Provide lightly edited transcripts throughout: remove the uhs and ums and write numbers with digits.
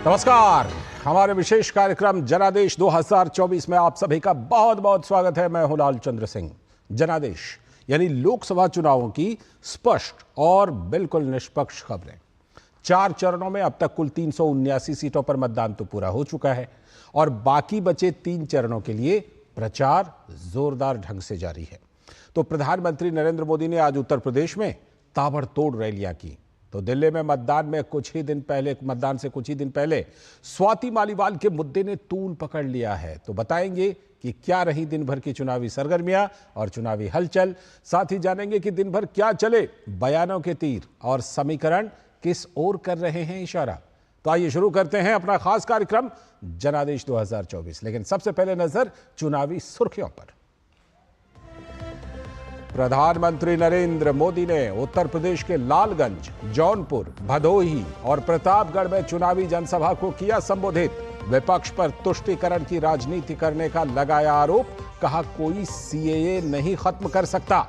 नमस्कार। हमारे विशेष कार्यक्रम जनादेश 2024 में आप सभी का बहुत बहुत स्वागत है। मैं हूं लालचंद्र सिंह। जनादेश यानी लोकसभा चुनावों की स्पष्ट और बिल्कुल निष्पक्ष खबरें। 4 चरणों में अब तक कुल 379 सीटों पर मतदान तो पूरा हो चुका है और बाकी बचे 3 चरणों के लिए प्रचार जोरदार ढंग से जारी है। तो प्रधानमंत्री नरेंद्र मोदी ने आज उत्तर प्रदेश में ताबड़तोड़ रैलियां की। तो दिल्ली में मतदान से कुछ ही दिन पहले स्वाति मालीवाल के मुद्दे ने तूल पकड़ लिया है। तो बताएंगे कि क्या रही दिन भर की चुनावी सरगर्मियां और चुनावी हलचल। साथ ही जानेंगे कि दिन भर क्या चले बयानों के तीर और समीकरण किस ओर कर रहे हैं इशारा। तो आइए शुरू करते हैं अपना खास कार्यक्रम जनादेश 2024। लेकिन सबसे पहले नजर चुनावी सुर्खियों पर। प्रधानमंत्री नरेंद्र मोदी ने उत्तर प्रदेश के लालगंज, जौनपुर, भदोही और प्रतापगढ़ में चुनावी जनसभा को किया संबोधित। विपक्ष पर तुष्टीकरण की राजनीति करने का लगाया आरोप। कहा कोई सीएए नहीं खत्म कर सकता।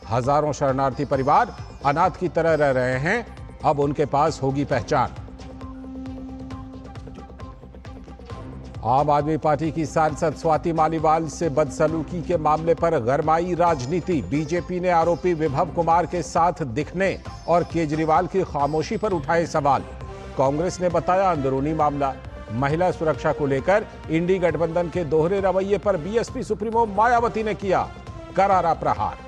हजारों शरणार्थी परिवार अनाथ की तरह रह रहे हैं, अब उनके पास होगी पहचान। आम आदमी पार्टी की सांसद स्वाति मालीवाल से बदसलूकी के मामले पर गरमाई राजनीति। बीजेपी ने आरोपी विभव कुमार के साथ दिखने और केजरीवाल की खामोशी पर उठाए सवाल। कांग्रेस ने बताया अंदरूनी मामला। महिला सुरक्षा को लेकर इंडी गठबंधन के दोहरे रवैये पर बीएसपी सुप्रीमो मायावती ने किया करारा प्रहार।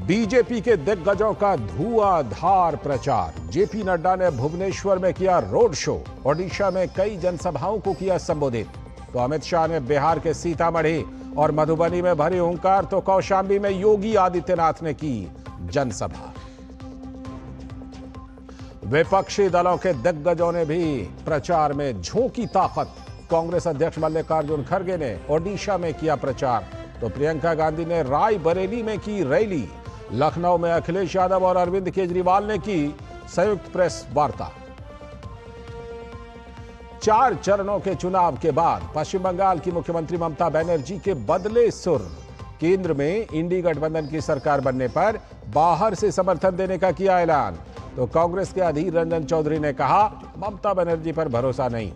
बीजेपी के दिग्गजों का धुआंधार प्रचार। जेपी नड्डा ने भुवनेश्वर में किया रोड शो। ओडिशा में कई जनसभाओं को किया संबोधित। तो अमित शाह ने बिहार के सीतामढ़ी और मधुबनी में भरी हुंकार। तो कौशाम्बी में योगी आदित्यनाथ ने की जनसभा। विपक्षी दलों के दिग्गजों ने भी प्रचार में झोंकी ताकत। कांग्रेस अध्यक्ष मल्लिकार्जुन खड़गे ने ओडिशा में किया प्रचार। तो प्रियंका गांधी ने रायबरेली में की रैली। लखनऊ में अखिलेश यादव और अरविंद केजरीवाल ने की संयुक्त प्रेस वार्ता। 4 चरणों के चुनाव के बाद पश्चिम बंगाल की मुख्यमंत्री ममता बनर्जी के बदले सुर। केंद्र में इंडी गठबंधन की सरकार बनने पर बाहर से समर्थन देने का किया ऐलान। तो कांग्रेस के अधीर रंजन चौधरी ने कहा ममता बनर्जी पर भरोसा नहीं।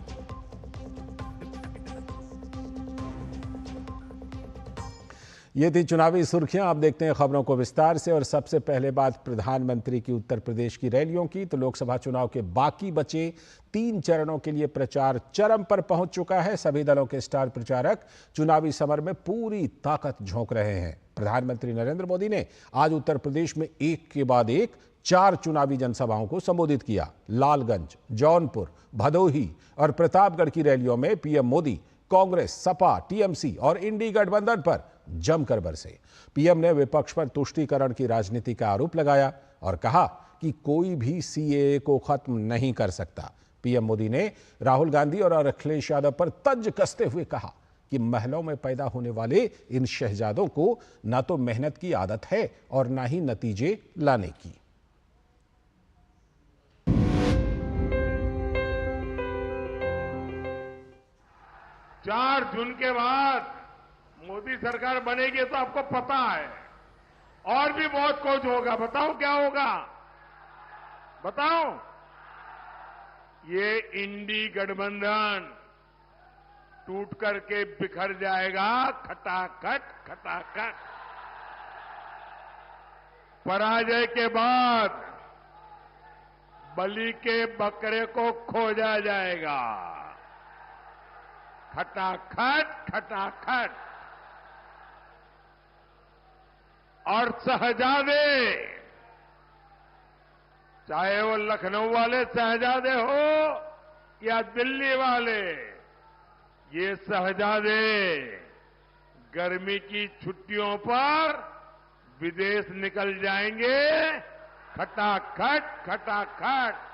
ये थी चुनावी सुर्खियां। अब देखते हैं खबरों को विस्तार से। और सबसे पहले बात प्रधानमंत्री की उत्तर प्रदेश की रैलियों की। तो लोकसभा चुनाव के बाकी बचे 3 चरणों के लिए प्रचार चरम पर पहुंच चुका है। सभी दलों के स्टार प्रचारक चुनावी समर में पूरी ताकत झोंक रहे हैं। प्रधानमंत्री नरेंद्र मोदी ने आज उत्तर प्रदेश में एक के बाद एक 4 चुनावी जनसभाओं को संबोधित किया। लालगंज, जौनपुर, भदोही और प्रतापगढ़ की रैलियों में पीएम मोदी कांग्रेस, सपा, टीएमसी और इंडी गठबंधन पर जमकर बरसे। पीएम ने विपक्ष पर तुष्टीकरण की राजनीति का आरोप लगाया और कहा कि कोई भी सीएए को खत्म नहीं कर सकता। पीएम मोदी ने राहुल गांधी और अखिलेश यादव पर तंज कसते हुए कहा कि महलों में पैदा होने वाले इन शहजादों को ना तो मेहनत की आदत है और ना ही नतीजे लाने की। 4 जून के बाद मोदी सरकार बनेगी तो आपको पता है और भी बहुत कुछ होगा। बताओ क्या होगा? बताओ। ये इंडी गठबंधन टूट करके बिखर जाएगा। खटाखट खटाखट। पराजय के बाद बलि के बकरे को खोजा जाएगा। खटाखट खटाखट। और शहजादे, चाहे वो लखनऊ वाले शहजादे हो या दिल्ली वाले, ये शहजादे गर्मी की छुट्टियों पर विदेश निकल जाएंगे। खटाखट खटाखट।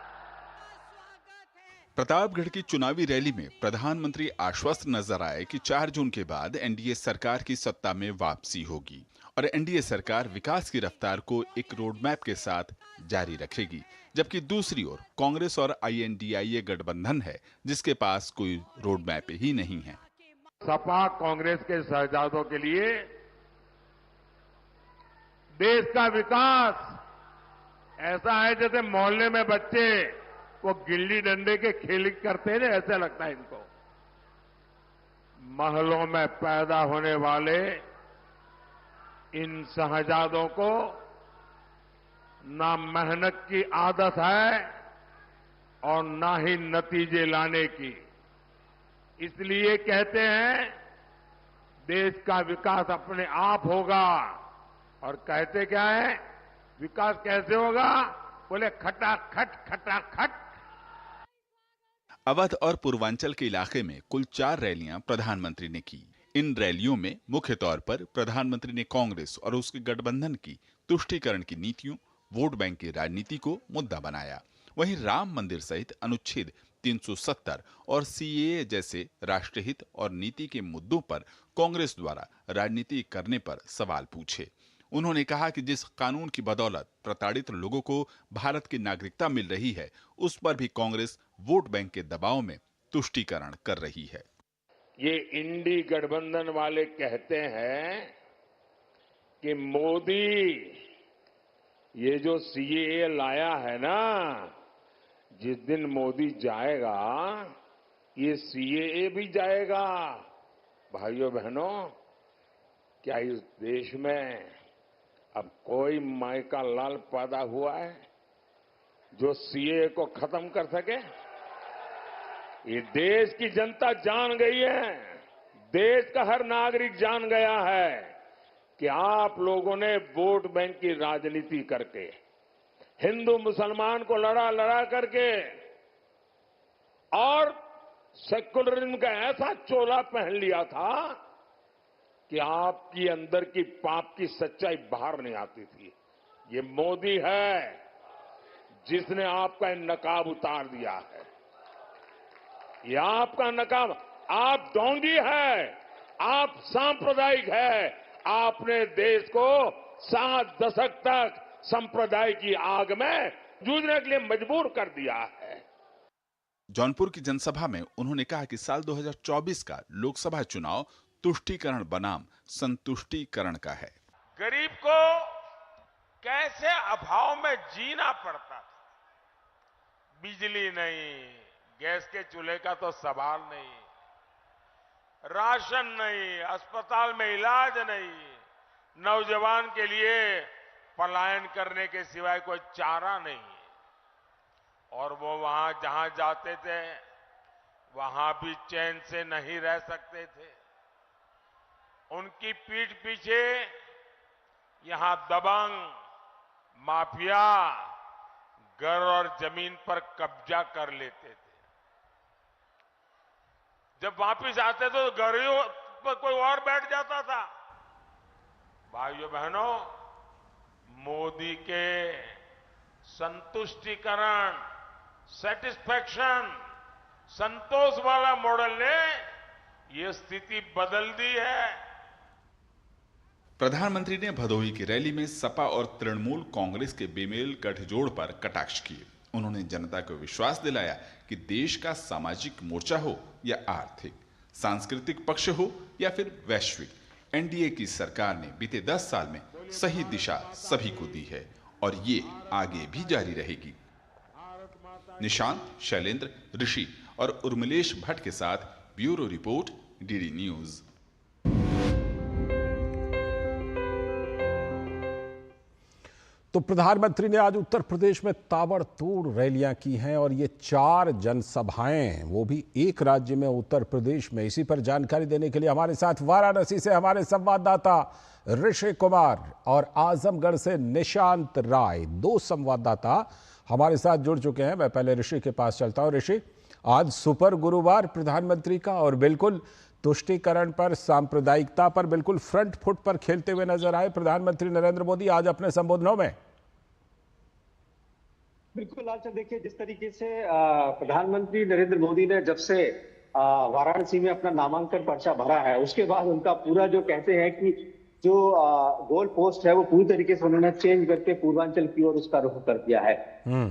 प्रतापगढ़ की चुनावी रैली में प्रधानमंत्री आश्वस्त नजर आए कि 4 जून के बाद एनडीए सरकार की सत्ता में वापसी होगी और एनडीए सरकार विकास की रफ्तार को एक रोड मैप के साथ जारी रखेगी। जबकि दूसरी ओर कांग्रेस और आईएनडीआईए गठबंधन है जिसके पास कोई रोड मैप ही नहीं है। सपा कांग्रेस के शहजादों के लिए देश का विकास ऐसा है जैसे मोहल्ले में बच्चे वो गिल्ली डंडे के खेल करते हैं, ऐसे लगता है इनको। महलों में पैदा होने वाले इन शहजादों को ना मेहनत की आदत है और ना ही नतीजे लाने की। इसलिए कहते हैं देश का विकास अपने आप होगा। और कहते क्या है, विकास कैसे होगा? बोले खटाखट खटाखट। अवध और पूर्वांचल के इलाके में कुल 4 रैलियां प्रधानमंत्री ने की। इन रैलियों में मुख्य तौर पर प्रधानमंत्री ने कांग्रेस और उसके गठबंधन की तुष्टीकरण की नीतियों, वोट बैंक की राजनीति को मुद्दा बनाया। वहीं राम मंदिर सहित अनुच्छेद 370 और सीएए जैसे राष्ट्रहित और नीति के मुद्दों पर कांग्रेस द्वारा राजनीति करने पर सवाल पूछे। उन्होंने कहा कि जिस कानून की बदौलत प्रताड़ित लोगों को भारत की नागरिकता मिल रही है, उस पर भी कांग्रेस वोट बैंक के दबाव में तुष्टीकरण कर रही है। ये इंडी गठबंधन वाले कहते हैं कि मोदी ये जो सीएए लाया है ना, जिस दिन मोदी जाएगा ये सीएए भी जाएगा। भाइयों बहनों, क्या इस देश में अब कोई माई का लाल पैदा हुआ है जो सीएए को खत्म कर सके? ये देश की जनता जान गई है, देश का हर नागरिक जान गया है कि आप लोगों ने वोट बैंक की राजनीति करके, हिंदू मुसलमान को लड़ा करके और सेकुलरिज्म का ऐसा चोला पहन लिया था कि आपकी अंदर की पाप की सच्चाई बाहर नहीं आती थी। ये मोदी है जिसने आपका नकाब उतार दिया है। ये आपका नकाब, आप ढोंगी है, आप सांप्रदायिक है। आपने देश को 7 दशक तक संप्रदाय की आग में जूझने के लिए मजबूर कर दिया है। जौनपुर की जनसभा में उन्होंने कहा कि साल 2024 का लोकसभा चुनाव तुष्टीकरण बनाम संतुष्टीकरण का है। गरीब को कैसे अभाव में जीना पड़ता था। बिजली नहीं, गैस के चूल्हे का तो सवाल नहीं, राशन नहीं, अस्पताल में इलाज नहीं, नौजवान के लिए पलायन करने के सिवाय कोई चारा नहीं। और वो वहां जहां जाते थे वहां भी चैन से नहीं रह सकते थे। उनकी पीठ पीछे यहां दबंग माफिया घर और जमीन पर कब्जा कर लेते थे। जब वापिस आते तो घरों पर कोई और बैठ जाता था। भाइयों बहनों, मोदी के संतुष्टिकरण, सेटिस्फैक्शन, संतोष वाला मॉडल ने यह स्थिति बदल दी है। प्रधानमंत्री ने भदोही की रैली में सपा और तृणमूल कांग्रेस के बेमेल गठजोड़ पर कटाक्ष किए। उन्होंने जनता को विश्वास दिलाया कि देश का सामाजिक मोर्चा हो या आर्थिक, सांस्कृतिक पक्ष हो या फिर वैश्विक, एनडीए की सरकार ने बीते 10 साल में सही दिशा सभी को दी है और ये आगे भी जारी रहेगी। निशांत, शैलेंद्र, ऋषि और उर्मिलेश भट्ट के साथ ब्यूरो रिपोर्ट, डीडी न्यूज। तो प्रधानमंत्री ने आज उत्तर प्रदेश में ताबड़तोड़ रैलियां की हैं और ये 4 जनसभाएं, वो भी एक राज्य में, उत्तर प्रदेश में। इसी पर जानकारी देने के लिए हमारे साथ वाराणसी से हमारे संवाददाता ऋषि कुमार और आजमगढ़ से निशांत राय, 2 संवाददाता हमारे साथ जुड़ चुके हैं। मैं पहले ऋषि के पास चलता हूं। ऋषि, आज सुपर गुरुवार प्रधानमंत्री का और बिल्कुल तुष्टीकरण पर, सांप्रदायिकता पर बिल्कुल फ्रंट फुट पर खेलते हुए नजर आए प्रधानमंत्री नरेंद्र मोदी आज अपने संबोधनों में। बिल्कुल लालचंद, देखिए जिस तरीके से प्रधानमंत्री नरेंद्र मोदी ने जब से वाराणसी में अपना नामांकन पर्चा भरा है, उसके बाद उनका पूरा जो कहते हैं कि जो गोल पोस्ट है वो पूरी तरीके से उन्होंने चेंज करके पूर्वांचल की ओर उसका रुख कर दिया है।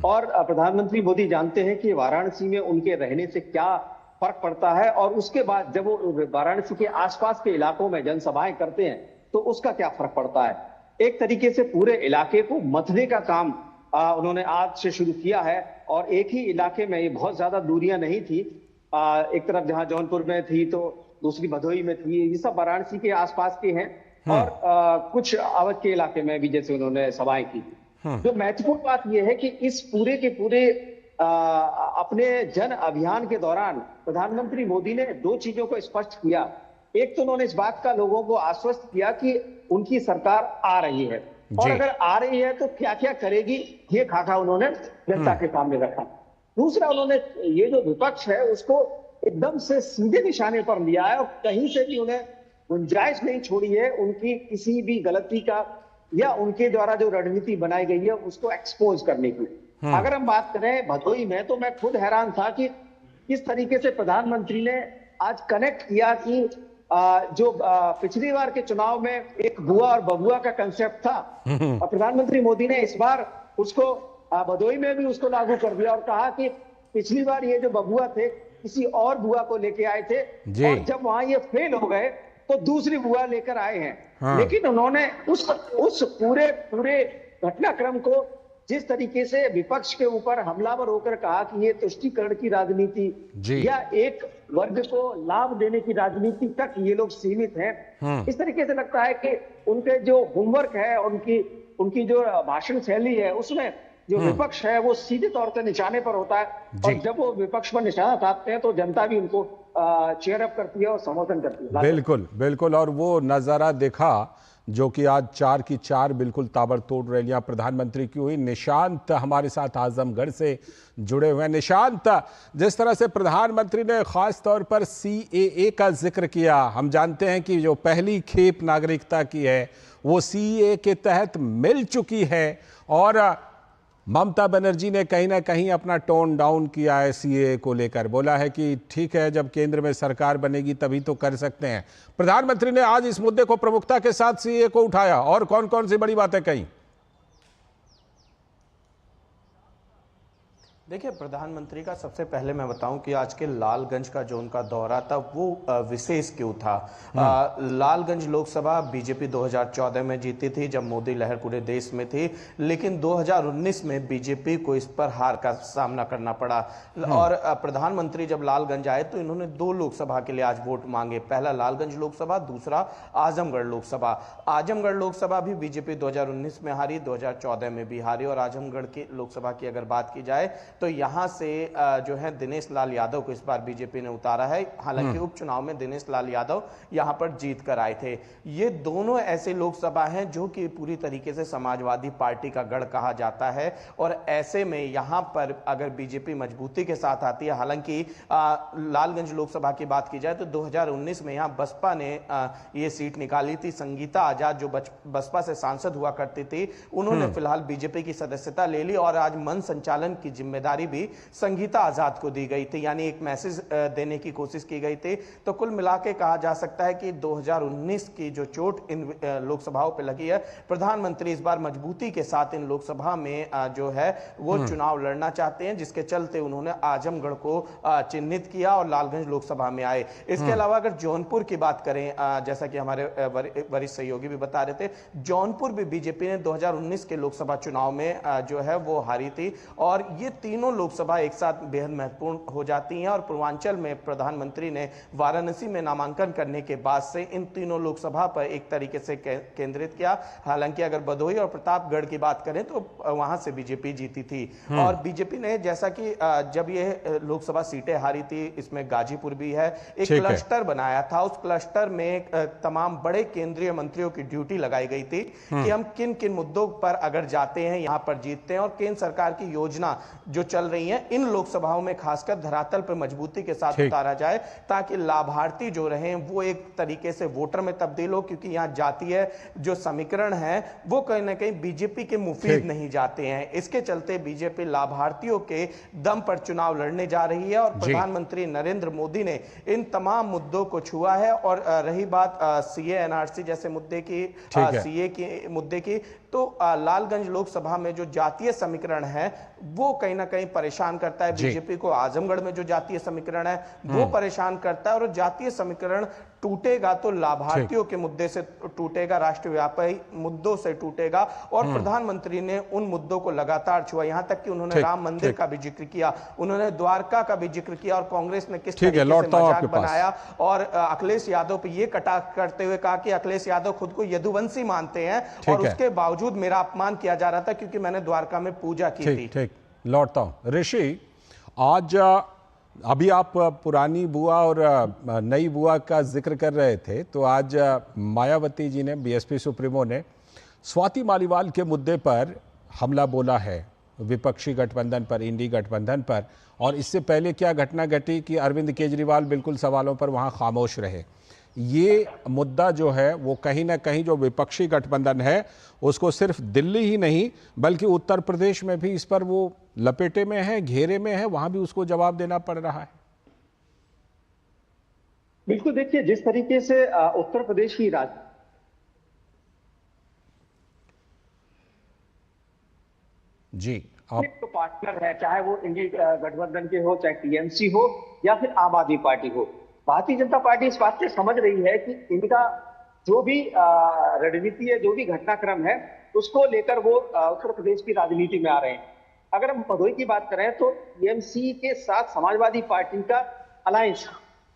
और प्रधानमंत्री मोदी जानते हैं कि वाराणसी में उनके रहने से क्या फर्क पड़ता है और उसके बाद जब वो वाराणसी के आसपास के इलाकों में जनसभाएं करते हैं तो उसका क्या फर्क पड़ता है। एक तरीके से पूरे इलाके को मथने का काम उन्होंने आज से शुरू किया है और एक ही इलाके में, ये बहुत ज्यादा दूरियां नहीं थी। एक तरफ जहां जौनपुर में थी तो दूसरी भदोही में थी। ये सब वाराणसी के आसपास के हैं और कुछ अवध के इलाके में भी जैसे उन्होंने सभाएं की। जो महत्वपूर्ण बात यह है कि इस पूरे के पूरे अपने जन अभियान के दौरान प्रधानमंत्री मोदी ने दो चीजों को स्पष्ट किया। एक तो उन्होंने इस बात का लोगों को आश्वस्त किया कि उनकी सरकार आ रही है और अगर आ रही है तो क्या क्या करेगी, ये खाका उन्होंने जनता के सामने रखा। दूसरा, उन्होंने ये जो विपक्ष है उसको एकदम से सीधे निशाने पर लिया है और कहीं से भी उन्हें गुंजाइश नहीं छोड़ी है उनकी किसी भी गलती का या उनके द्वारा जो रणनीति बनाई गई है उसको एक्सपोज करने की। अगर हम बात करें भदोही में, तो मैं खुद हैरान था कि किस तरीके से प्रधानमंत्री ने आज कनेक्ट किया कि जो पिछली बार के चुनाव में एक बुआ और बबुआ का कंसेप्ट था और प्रधानमंत्री मोदी ने इस बार उसको भदोही में भी उसको लागू कर दिया और कहा कि पिछली बार ये जो बबुआ थे किसी और बुआ को लेके आए थे और जब वहां ये फेल हो गए तो दूसरी बुआ लेकर आए हैं। लेकिन उन्होंने उस पूरे घटनाक्रम को जिस तरीके से विपक्ष के ऊपर हमलावर होकर कहा कि ये तुष्टीकरण की राजनीति या एक वर्ग को लाभ देने की राजनीति तक ये लोग सीमित हैं, इस तरीके से लगता है कि उनके जो होमवर्क है, उनकी जो भाषण शैली है, उसमें जो विपक्ष है वो सीधे तौर पर निशाने पर होता है और जब वो विपक्ष पर निशाना साधते हैं तो जनता भी उनको चेयर अप करती है और समर्थन करती है। बिल्कुल बिल्कुल। और वो नजारा देखा जो कि आज 4 की 4 बिल्कुल ताबड़तोड़ रैलियां प्रधानमंत्री की हुई। निशांत हमारे साथ आजमगढ़ से जुड़े हुए हैं। निशांत, जिस तरह से प्रधानमंत्री ने खास तौर पर CAA का जिक्र किया, हम जानते हैं कि जो पहली खेप नागरिकता की है वो CAA के तहत मिल चुकी है और ममता बनर्जी ने कहीं ना कहीं अपना टोन डाउन किया है CAA को लेकर। बोला है कि ठीक है, जब केंद्र में सरकार बनेगी तभी तो कर सकते हैं। प्रधानमंत्री ने आज इस मुद्दे को प्रमुखता के साथ CAA को उठाया और कौन कौन सी बड़ी बातें कही? देखिए, प्रधानमंत्री का सबसे पहले मैं बताऊं कि आज के लालगंज का जो उनका दौरा था वो विशेष क्यों था। लालगंज लोकसभा बीजेपी 2014 में जीती थी जब मोदी लहर पूरे देश में थी, लेकिन 2019 में बीजेपी को इस पर हार का सामना करना पड़ा और प्रधानमंत्री जब लालगंज आए तो इन्होंने 2 लोकसभा के लिए आज वोट मांगे। पहला लालगंज लोकसभा, दूसरा आजमगढ़ लोकसभा। आजमगढ़ लोकसभा भी बीजेपी 2019 में हारी, 2014 में भी हारी और आजमगढ़ की लोकसभा की अगर बात की जाए तो यहां से जो है दिनेश लाल यादव को इस बार बीजेपी ने उतारा है। हालांकि उपचुनाव में दिनेश लाल यादव यहां पर जीत कर आए थे। ये दोनों ऐसे लोकसभा हैं जो कि पूरी तरीके से समाजवादी पार्टी का गढ़ कहा जाता है और ऐसे में यहां पर अगर बीजेपी मजबूती के साथ आती है, हालांकि लालगंज लोकसभा की बात की जाए तो 2019 में यहां बसपा ने ये सीट निकाली थी। संगीता आजाद जो बसपा से सांसद हुआ करती थी, उन्होंने फिलहाल बीजेपी की सदस्यता ले ली और आज मन संचालन की जिम्मेदारी भी संगीता आजाद को दी गई थी, यानी एक मैसेज देने की कोशिश की गई थी। तो कुल मिला के कहा जा सकता है कि 2019 की जो चोट इन लोकसभाओं पे लगी है, प्रधानमंत्री इस बार मजबूती के साथ इन लोकसभा में जो है वो चुनाव लड़ना चाहते हैं, जिसके चलते उन्होंने आजमगढ़ को चिन्हित किया और लालगंज लोकसभा में आए। इसके अलावा अगर जौनपुर की बात करें, जैसा कि हमारे वरिष्ठ सहयोगी भी बता रहे थे, जौनपुर भी बीजेपी ने 2019 के लोकसभा चुनाव में जो है वो हारी थी और ये तीनों लोकसभा एक साथ बेहद महत्वपूर्ण हो जाती हैं और पूर्वांचल में प्रधानमंत्री ने वाराणसी में नामांकन करने के बाद से इन तीनों लोकसभा पर एक तरीके से केंद्रित किया। हालांकि अगर भदोही और प्रतापगढ़ की बात करें तो वहां से बीजेपी जीती थी और बीजेपी ने, जैसा कि जब ये लोकसभा सीटें हारी थी, इसमें गाजीपुर भी है, एक क्लस्टर बनाया था। उस क्लस्टर में तमाम बड़े केंद्रीय मंत्रियों की ड्यूटी लगाई गई थी कि हम किन किन मुद्दों पर अगर जाते हैं यहां पर जीतते हैं और केंद्र सरकार की योजना जो चल रही है इन लोकसभाओं में खासकर धरातल पर मजबूती के साथ उतारा जाए ताकि लाभार्थी जो रहे वो एक तरीके से वोटर में तब्दील हो, क्योंकि यहां जातीय जो समीकरण है वो कहीं ना कहीं बीजेपी के मुफीद नहीं जाते हैं। इसके चलते बीजेपी लाभार्थियों के दम पर चुनाव लड़ने जा रही है और प्रधानमंत्री नरेंद्र मोदी ने इन तमाम मुद्दों को छुआ है। और रही बात CA NRC जैसे मुद्दे की, CA के मुद्दे की, तो लालगंज लोकसभा में जो जातीय समीकरण है वो कहीं ना कहीं परेशान करता है बीजेपी को। आजमगढ़ में जो जातीय समीकरण है वो परेशान करता है और जातीय समीकरण टूटेगा तो लाभार्थियों के मुद्दे से टूटेगा, राष्ट्रव्यापी मुद्दों से टूटेगा। और प्रधानमंत्री ने उन मुद्दों को लगातार छुआ, यहां तक कि उन्होंने राम मंदिर का भी जिक्र किया, उन्होंने द्वारका का भी जिक्र किया, और कांग्रेस ने किस तरीके से मजाक बनाया और अखिलेश यादव पे ये कटाक्ष करते हुए कहा कि अखिलेश यादव खुद को यदुवंशी मानते हैं और उसके बावजूद मेरा अपमान किया जा रहा था क्योंकि मैंने द्वारका में पूजा की थी। ठीक, लौटता हूं। ऋषि, आज अभी आप पुरानी बुआ और नई बुआ का जिक्र कर रहे थे, तो आज मायावती जी ने, बीएसपी सुप्रीमो ने, स्वाति मालीवाल के मुद्दे पर हमला बोला है, विपक्षी गठबंधन पर, इंडी गठबंधन पर। और इससे पहले क्या घटना घटी कि अरविंद केजरीवाल बिल्कुल सवालों पर वहां खामोश रहे। ये मुद्दा जो है वो कहीं ना कहीं जो विपक्षी गठबंधन है उसको सिर्फ दिल्ली ही नहीं बल्कि उत्तर प्रदेश में भी इस पर वो लपेटे में है, घेरे में है, वहां भी उसको जवाब देना पड़ रहा है। बिल्कुल, देखिए जिस तरीके से उत्तर प्रदेश की तो पार्टनर है, चाहे वो इंडिया गठबंधन के हो, चाहे टीएमसी हो या फिर आम आदमी पार्टी हो, भारतीय जनता पार्टी इस बात से समझ रही है कि इनका जो भी रणनीति है, जो भी घटनाक्रम है, उसको लेकर वो उत्तर प्रदेश की राजनीति में आ रहे हैं। अगर हम भदोही की बात करें तो टीएमसी के साथ समाजवादी पार्टी का अलायंस,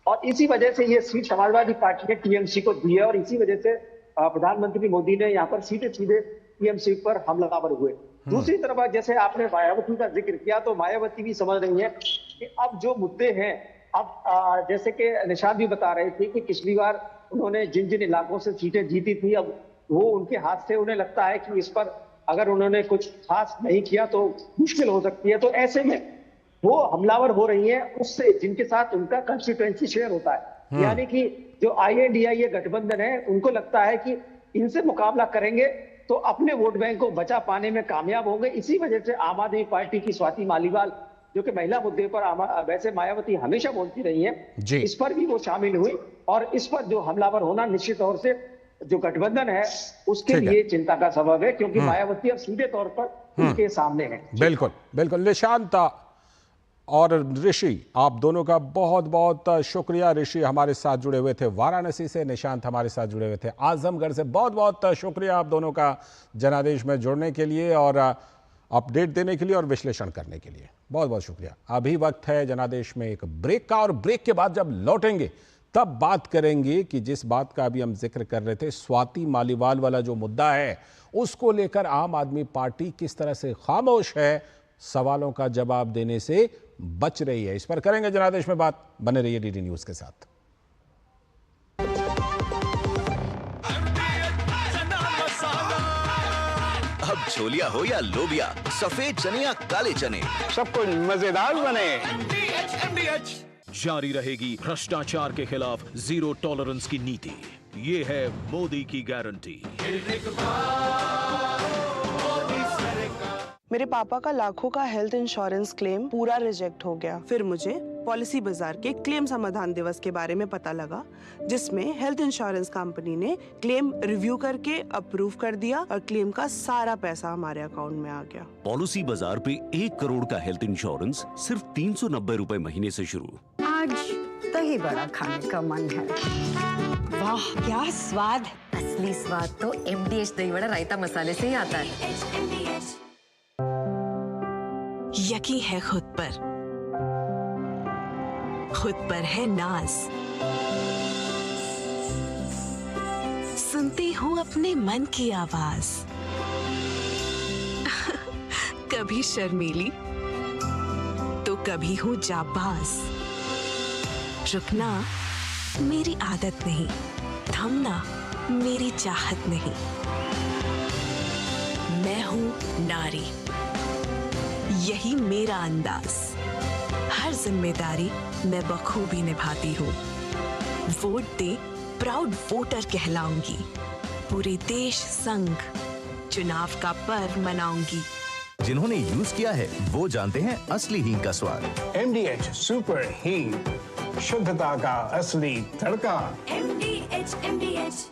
और इसी वजह से ये सीट समाजवादी पार्टी ने टीएमसी को दी है, और इसी वजह से प्रधानमंत्री मोदी ने यहाँ पर सीधे सीधे टीएमसी पर हमलावर हुए। दूसरी तरफ जैसे आपने मायावती का जिक्र किया, तो मायावती भी समझ रही है कि अब जो मुद्दे हैं, अब जैसे कि निशांत भी बता रहे थे कि पिछली बार उन्होंने जिन जिन इलाकों से सीटें जीती थी, अब वो उनके हाथ से, उन्हें लगता है कि इस पर अगर उन्होंने कुछ खास नहीं किया तो मुश्किल हो सकती है। तो ऐसे में वो हमलावर हो रही है उससे जिनके साथ उनका कंस्टिट्यूएंसी शेयर होता है, यानी कि जो INDIA गठबंधन है, उनको लगता है कि इनसे मुकाबला करेंगे तो अपने वोट बैंक को बचा पाने में कामयाब होंगे। इसी वजह से आम आदमी पार्टी की स्वाति मालीवाल, जो कि महिला मुद्दे पर वैसे मायावती हमेशा बोलती रही है, इस पर भी वो शामिल हुई, और इस पर जो हमलावर होना निश्चित तौर से जो गठबंधन है उसके लिए चिंता का सबब है, क्योंकि मायावती अब सीधे तौर पर उनके सामने है। बिल्कुल बिल्कुल। निशांत और ऋषि, आप दोनों का बहुत बहुत शुक्रिया। ऋषि हमारे साथ जुड़े हुए थे वाराणसी से, निशांत हमारे साथ जुड़े हुए थे आजमगढ़ से। बहुत बहुत शुक्रिया आप दोनों का जनादेश में जुड़ने के लिए और अपडेट देने के लिए और विश्लेषण करने के लिए। बहुत बहुत शुक्रिया। अभी वक्त है जनादेश में एक ब्रेक का, और ब्रेक के बाद जब लौटेंगे तब बात करेंगे कि जिस बात का अभी हम जिक्र कर रहे थे, स्वाति मालीवाल वाला जो मुद्दा है, उसको लेकर आम आदमी पार्टी किस तरह से खामोश है, सवालों का जवाब देने से बच रही है। इस पर करेंगे जनादेश में बात। बने रहिए DD न्यूज के साथ। अब छोलिया हो या लोबिया, सफेद चने या काले चने, सब कुछ मजेदार बने। जारी रहेगी भ्रष्टाचार के खिलाफ जीरो टॉलरेंस की नीति। ये है मोदी की गारंटी। मेरे पापा का लाखों का हेल्थ इंश्योरेंस क्लेम पूरा रिजेक्ट हो गया। फिर मुझे पॉलिसी बाजार के क्लेम समाधान दिवस के बारे में पता लगा, जिसमें हेल्थ इंश्योरेंस कंपनी ने क्लेम रिव्यू करके अप्रूव कर दिया और क्लेम का सारा पैसा हमारे अकाउंट में आ गया। पॉलिसी बाजार पे 1 करोड़ का हेल्थ इंश्योरेंस सिर्फ 390 रुपए महीने से शुरू। आज दही बड़ा खाने का मन है। वाह क्या स्वाद! असली स्वाद तो MDH दही बड़ा रायता मसाले से ही आता है। यकीन है खुद पर है नाज। सुनती हूँ अपने मन की आवाज। कभी शर्मीली तो कभी हूँ जाबाज। रुकना मेरी आदत नहीं, थमना मेरी चाहत नहीं। मैं हूँ नारी, यही मेरा अंदाज। हर जिम्मेदारी मैं बखूबी निभाती हूँ। वोट दे प्राउड वोटर कहलाऊंगी। पूरे देश संग चुनाव का पर्व मनाऊंगी। जिन्होंने यूज किया है वो जानते हैं असली हींग का स्वाद। MDH सुपर हींग, शुद्धता का असली तड़का। MDH।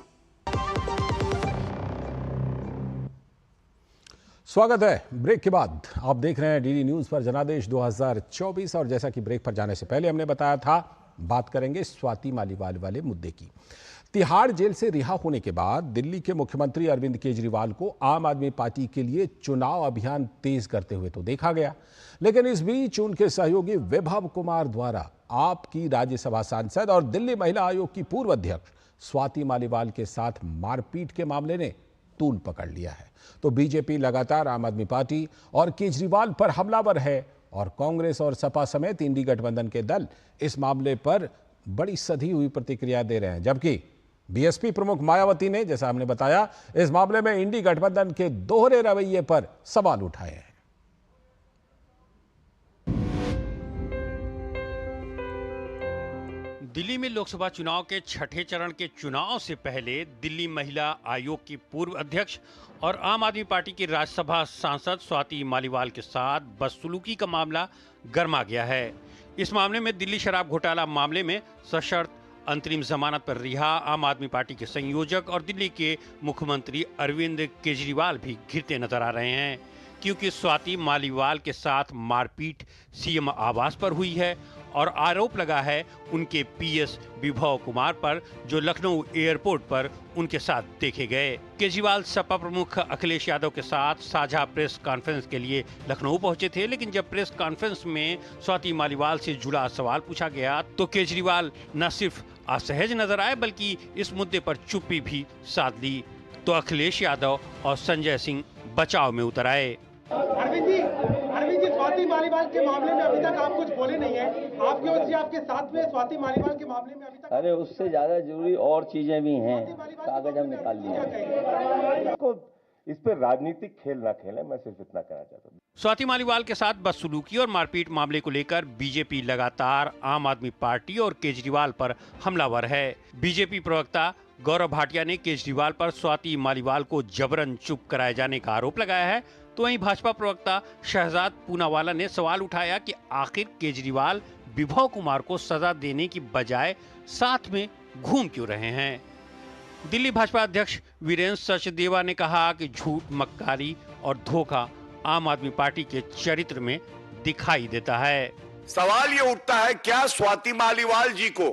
स्वागत है ब्रेक के बाद। आप देख रहे हैं DD न्यूज पर जनादेश 2024। और जैसा कि ब्रेक पर जाने से पहले हमने बताया था, बात करेंगे स्वाति मालीवाल वाले मुद्दे की। तिहाड़ जेल से रिहा होने के बाद दिल्ली के मुख्यमंत्री अरविंद केजरीवाल को आम आदमी पार्टी के लिए चुनाव अभियान तेज करते हुए तो देखा गया, लेकिन इस बीच उनके सहयोगी विभव कुमार द्वारा आप की राज्यसभा सांसद और दिल्ली महिला आयोग की पूर्व अध्यक्ष स्वाति मालीवाल के साथ मारपीट के मामले ने तूल पकड़ लिया है। तो बीजेपी लगातार आम आदमी पार्टी और केजरीवाल पर हमलावर है और कांग्रेस और सपा समेत इंडी गठबंधन के दल इस मामले पर बड़ी सधी हुई प्रतिक्रिया दे रहे हैं, जबकि बीएसपी प्रमुख मायावती ने, जैसा हमने बताया, इस मामले में इंडी गठबंधन के दोहरे रवैये पर सवाल उठाए हैं। दिल्ली में लोकसभा चुनाव के छठे चरण के चुनाव से पहले दिल्ली महिला आयोग की पूर्व अध्यक्ष और आम आदमी पार्टी की राज्यसभा सांसद स्वाति मालीवाल के साथ बदसलूकी का मामला गर्मा गया है। इस मामले में दिल्ली शराब घोटाला मामले में सशर्त अंतरिम जमानत पर रिहा आम आदमी पार्टी के संयोजक और दिल्ली के मुख्यमंत्री अरविंद केजरीवाल भी घिरते नजर आ रहे हैं, क्योंकि स्वाति मालीवाल के साथ मारपीट सीएम आवास पर हुई है और आरोप लगा है उनके पीएस विभव कुमार पर, जो लखनऊ एयरपोर्ट पर उनके साथ देखे गए। केजरीवाल सपा प्रमुख अखिलेश यादव के साथ साझा प्रेस कॉन्फ्रेंस के लिए लखनऊ पहुंचे थे, लेकिन जब प्रेस कॉन्फ्रेंस में स्वाति मालीवाल से जुड़ा सवाल पूछा गया तो केजरीवाल न सिर्फ असहज नजर आए बल्कि इस मुद्दे पर चुप्पी भी साध ली। तो अखिलेश यादव और संजय सिंह बचाव में उतर आए। अरविंद जी, स्वाति मालीवाल के मामले में अभी तक आप कुछ बोले नहीं है। आपकी ओर से आपके साथ में स्वाति मालीवाल के मामले में अभी तक, अरे उससे ज्यादा जरूरी और चीजें भी हैं, कागज हम निकाल लिए। इस पर राजनीतिक खेल ना खेलें, मैं सिर्फ इतना कहना चाहता हूँ। स्वाति मालीवाल के साथ बदसलूकी और मारपीट मामले को लेकर बीजेपी लगातार आम आदमी पार्टी और केजरीवाल पर हमलावर है। बीजेपी प्रवक्ता गौरव भाटिया ने केजरीवाल पर स्वाति मालीवाल को जबरन चुप कराए जाने का आरोप लगाया है, तो वहीं भाजपा प्रवक्ता शहजाद पूनावाला ने सवाल उठाया कि आखिर केजरीवाल विभव कुमार को सजा देने की बजाय साथ में घूम क्यों रहे हैं। दिल्ली भाजपा अध्यक्ष वीरेंद्र सचदेवा ने कहा कि झूठ, मक्कारी और धोखा आम आदमी पार्टी के चरित्र में दिखाई देता है। सवाल ये उठता है, क्या स्वाति मालीवाल जी को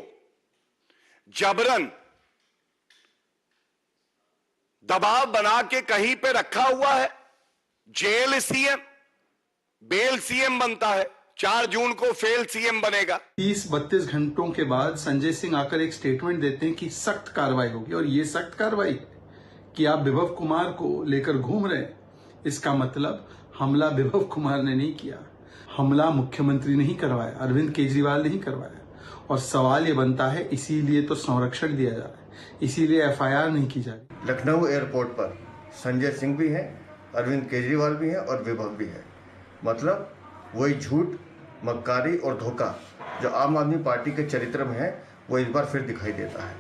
जबरन दबाव बना के कहीं पे रखा हुआ है? जेल सीएम, बेल सीएम बनता है, 4 जून को फेल सीएम बनेगा। 30-32 घंटों के बाद संजय सिंह आकर एक स्टेटमेंट देते हैं कि सख्त कार्रवाई होगी, और ये सख्त कार्रवाई कि आप विभव कुमार को लेकर घूम रहे हैं। इसका मतलब हमला विभव कुमार ने नहीं किया, हमला मुख्यमंत्री ने ही करवाया, अरविंद केजरीवाल ने ही करवाया। और सवाल ये बनता है, इसीलिए तो संरक्षण दिया जा रहा है, इसीलिए एफआईआर नहीं की जा रही। लखनऊ एयरपोर्ट पर संजय सिंह भी है, अरविंद केजरीवाल भी है और विभव भी है। मतलब वही झूठ, मक्कारी और धोखा जो आम आदमी पार्टी के चरित्र में है, वो इस बार फिर दिखाई देता है।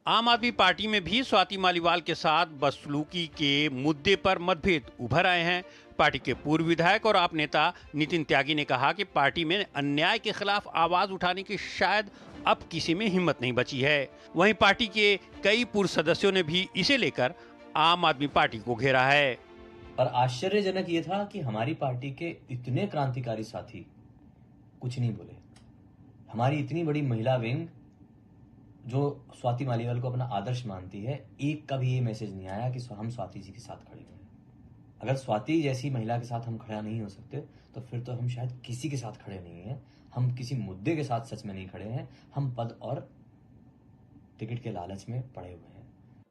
आम आदमी पार्टी में भी स्वाति मालीवाल के साथ बदसलूकी के मुद्दे पर मतभेद उभर आए हैं। पार्टी के पूर्व विधायक और आप नेता नितिन त्यागी ने कहा कि पार्टी में अन्याय के खिलाफ आवाज उठाने की शायद अब किसी में हिम्मत नहीं बची है। वहीं पार्टी के कई पूर्व सदस्यों ने भी इसे लेकर आम आदमी पार्टी को घेरा है। और आश्चर्यजनक ये था कि हमारी पार्टी के इतने क्रांतिकारी साथी कुछ नहीं बोले। हमारी इतनी बड़ी महिला विंग जो स्वाति मालीवाल को अपना आदर्श मानती है, एक का भी ये मैसेज नहीं आया कि हम स्वाति जी के साथ खड़े हुए हैं। अगर स्वाति जैसी महिला के साथ हम खड़ा नहीं हो सकते तो फिर तो हम शायद किसी के साथ खड़े नहीं हैं। हम किसी मुद्दे के साथ सच में नहीं खड़े हैं, हम पद और टिकट के लालच में पड़े हुए हैं।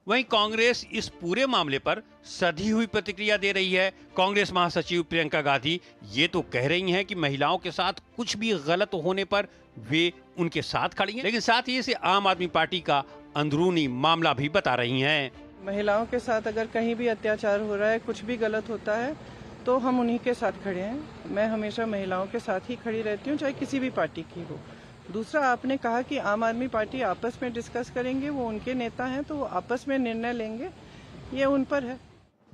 वहीं कांग्रेस इस पूरे मामले पर सधी हुई प्रतिक्रिया दे रही है। कांग्रेस महासचिव प्रियंका गांधी ये तो कह रही हैं कि महिलाओं के साथ कुछ भी गलत होने पर वे उनके साथ खड़ी हैं, लेकिन साथ ही इसे आम आदमी पार्टी का अंदरूनी मामला भी बता रही हैं। महिलाओं के साथ अगर कहीं भी अत्याचार हो रहा है, कुछ भी गलत होता है, तो हम उन्हीं के साथ खड़े हैं। मैं हमेशा महिलाओं के साथ ही खड़ी रहती हूँ, चाहे किसी भी पार्टी की हो। दूसरा, आपने कहा कि आम आदमी पार्टी आपस में डिस्कस करेंगे, वो उनके नेता हैं तो वो आपस में निर्णय लेंगे, ये उन पर है।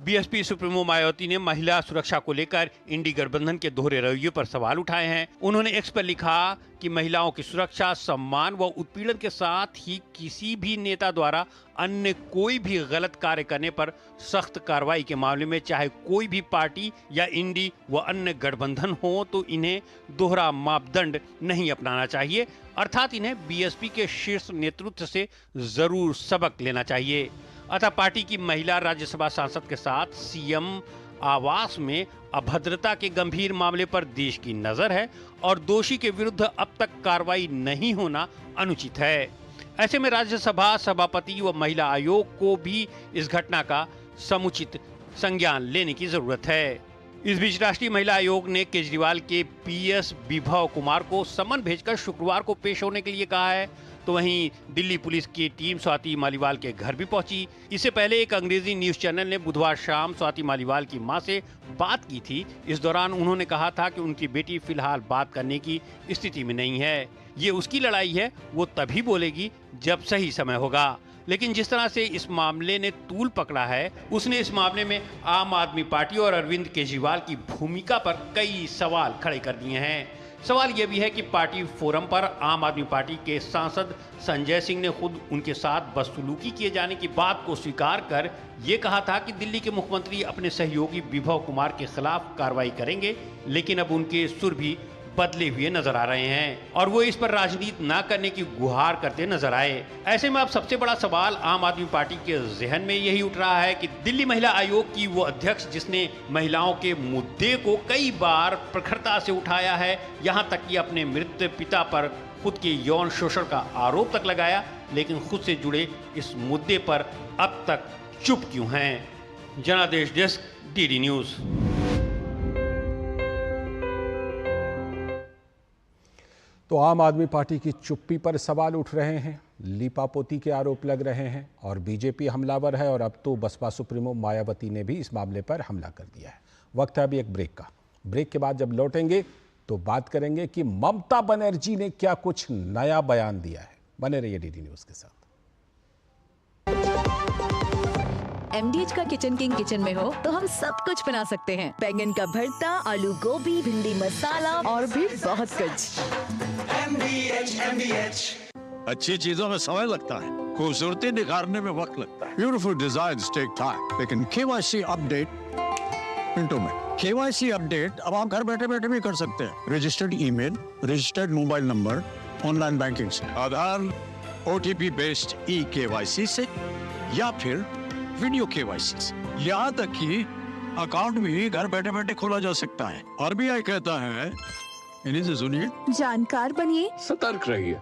बीएसपी सुप्रीमो मायावती ने महिला सुरक्षा को लेकर इंडी गठबंधन के दोहरे रवैये पर सवाल उठाए हैं। उन्होंने एक्स पर लिखा कि महिलाओं की सुरक्षा, सम्मान व उत्पीड़न के साथ ही किसी भी नेता द्वारा अन्य कोई भी गलत कार्य करने पर सख्त कार्रवाई के मामले में चाहे कोई भी पार्टी या इंडी व अन्य गठबंधन हो तो इन्हें दोहरा मापदंड नहीं अपनाना चाहिए, अर्थात इन्हें बीएसपी के शीर्ष नेतृत्व से जरूर सबक लेना चाहिए। अतः पार्टी की महिला राज्यसभा सांसद के साथ सीएम आवास में अभद्रता के गंभीर मामले पर देश की नजर है और दोषी के विरुद्ध अब तक कार्रवाई नहीं होना अनुचित है। ऐसे में राज्यसभा सभापति व महिला आयोग को भी इस घटना का समुचित संज्ञान लेने की जरूरत है। इस बीच राष्ट्रीय महिला आयोग ने केजरीवाल के पीएस विभव कुमार को समन भेजकर शुक्रवार को पेश होने के लिए कहा है। तो वहीं दिल्ली पुलिस की टीम स्वाति मालीवाल के घर भी पहुंची। इससे पहले एक अंग्रेजी न्यूज चैनल ने बुधवार शाम स्वाति मालीवाल की मां से बात की थी। इस दौरान उन्होंने कहा था कि उनकी बेटी फिलहाल बात करने की स्थिति में नहीं है, ये उसकी लड़ाई है, वो तभी बोलेगी जब सही समय होगा। लेकिन जिस तरह से इस मामले ने तूल पकड़ा है, उसने इस मामले में आम आदमी पार्टी और अरविंद केजरीवाल की भूमिका पर कई सवाल खड़े कर दिए हैं। सवाल यह भी है कि पार्टी फोरम पर आम आदमी पार्टी के सांसद संजय सिंह ने खुद उनके साथ बदसलूकी किए जाने की बात को स्वीकार कर ये कहा था कि दिल्ली के मुख्यमंत्री अपने सहयोगी विभव कुमार के खिलाफ कार्रवाई करेंगे, लेकिन अब उनके सुर भी बदले हुए नजर आ रहे हैं और वो इस पर राजनीति न करने की गुहार करते नजर आए। ऐसे में अब सबसे बड़ा सवाल आम आदमी पार्टी के जहन में यही उठ रहा है कि दिल्ली महिला आयोग की वो अध्यक्ष जिसने महिलाओं के मुद्दे को कई बार प्रखरता से उठाया है, यहाँ तक कि अपने मृत पिता पर खुद के यौन शोषण का आरोप तक लगाया, लेकिन खुद से जुड़े इस मुद्दे पर अब तक चुप क्यों हैं। जनादेश डेस्क, डीडी न्यूज। तो आम आदमी पार्टी की चुप्पी पर सवाल उठ रहे हैं, लीपापोती के आरोप लग रहे हैं और बीजेपी हमलावर है और अब तो बसपा सुप्रीमो मायावती ने भी इस मामले पर हमला कर दिया है। वक्त है अभी एक ब्रेक का। ब्रेक के बाद जब लौटेंगे तो बात करेंगे कि ममता बनर्जी ने क्या कुछ नया बयान दिया है। बने रहिए डीडी न्यूज के साथ। MDH का किचन किंग किचन में हो तो हम सब कुछ बना सकते हैं। बैंगन का भरता, आलू गोभी, भिंडी मसाला और भी बहुत कुछ। MDH। अच्छी चीजों में समय लगता है, खूबसूरती निखारने में वक्त लगता है। ब्यूटीफुल डिजाइन्स टेक टाइम, लेकिन KYC अपडेट मिनटों में। KYC अपडेट अब आप घर बैठे बैठे भी कर सकते हैं। Registered email, registered mobile number, online banking से, आधार, OTP बेस्ड eKYC से या फिर वीडियो KYC से। यहाँ तक कि अकाउंट भी घर बैठे बैठे खोला जा सकता है। RBI कहता है, इन्हीं से सुनिए, जानकार बनिए, सतर्क रहिए।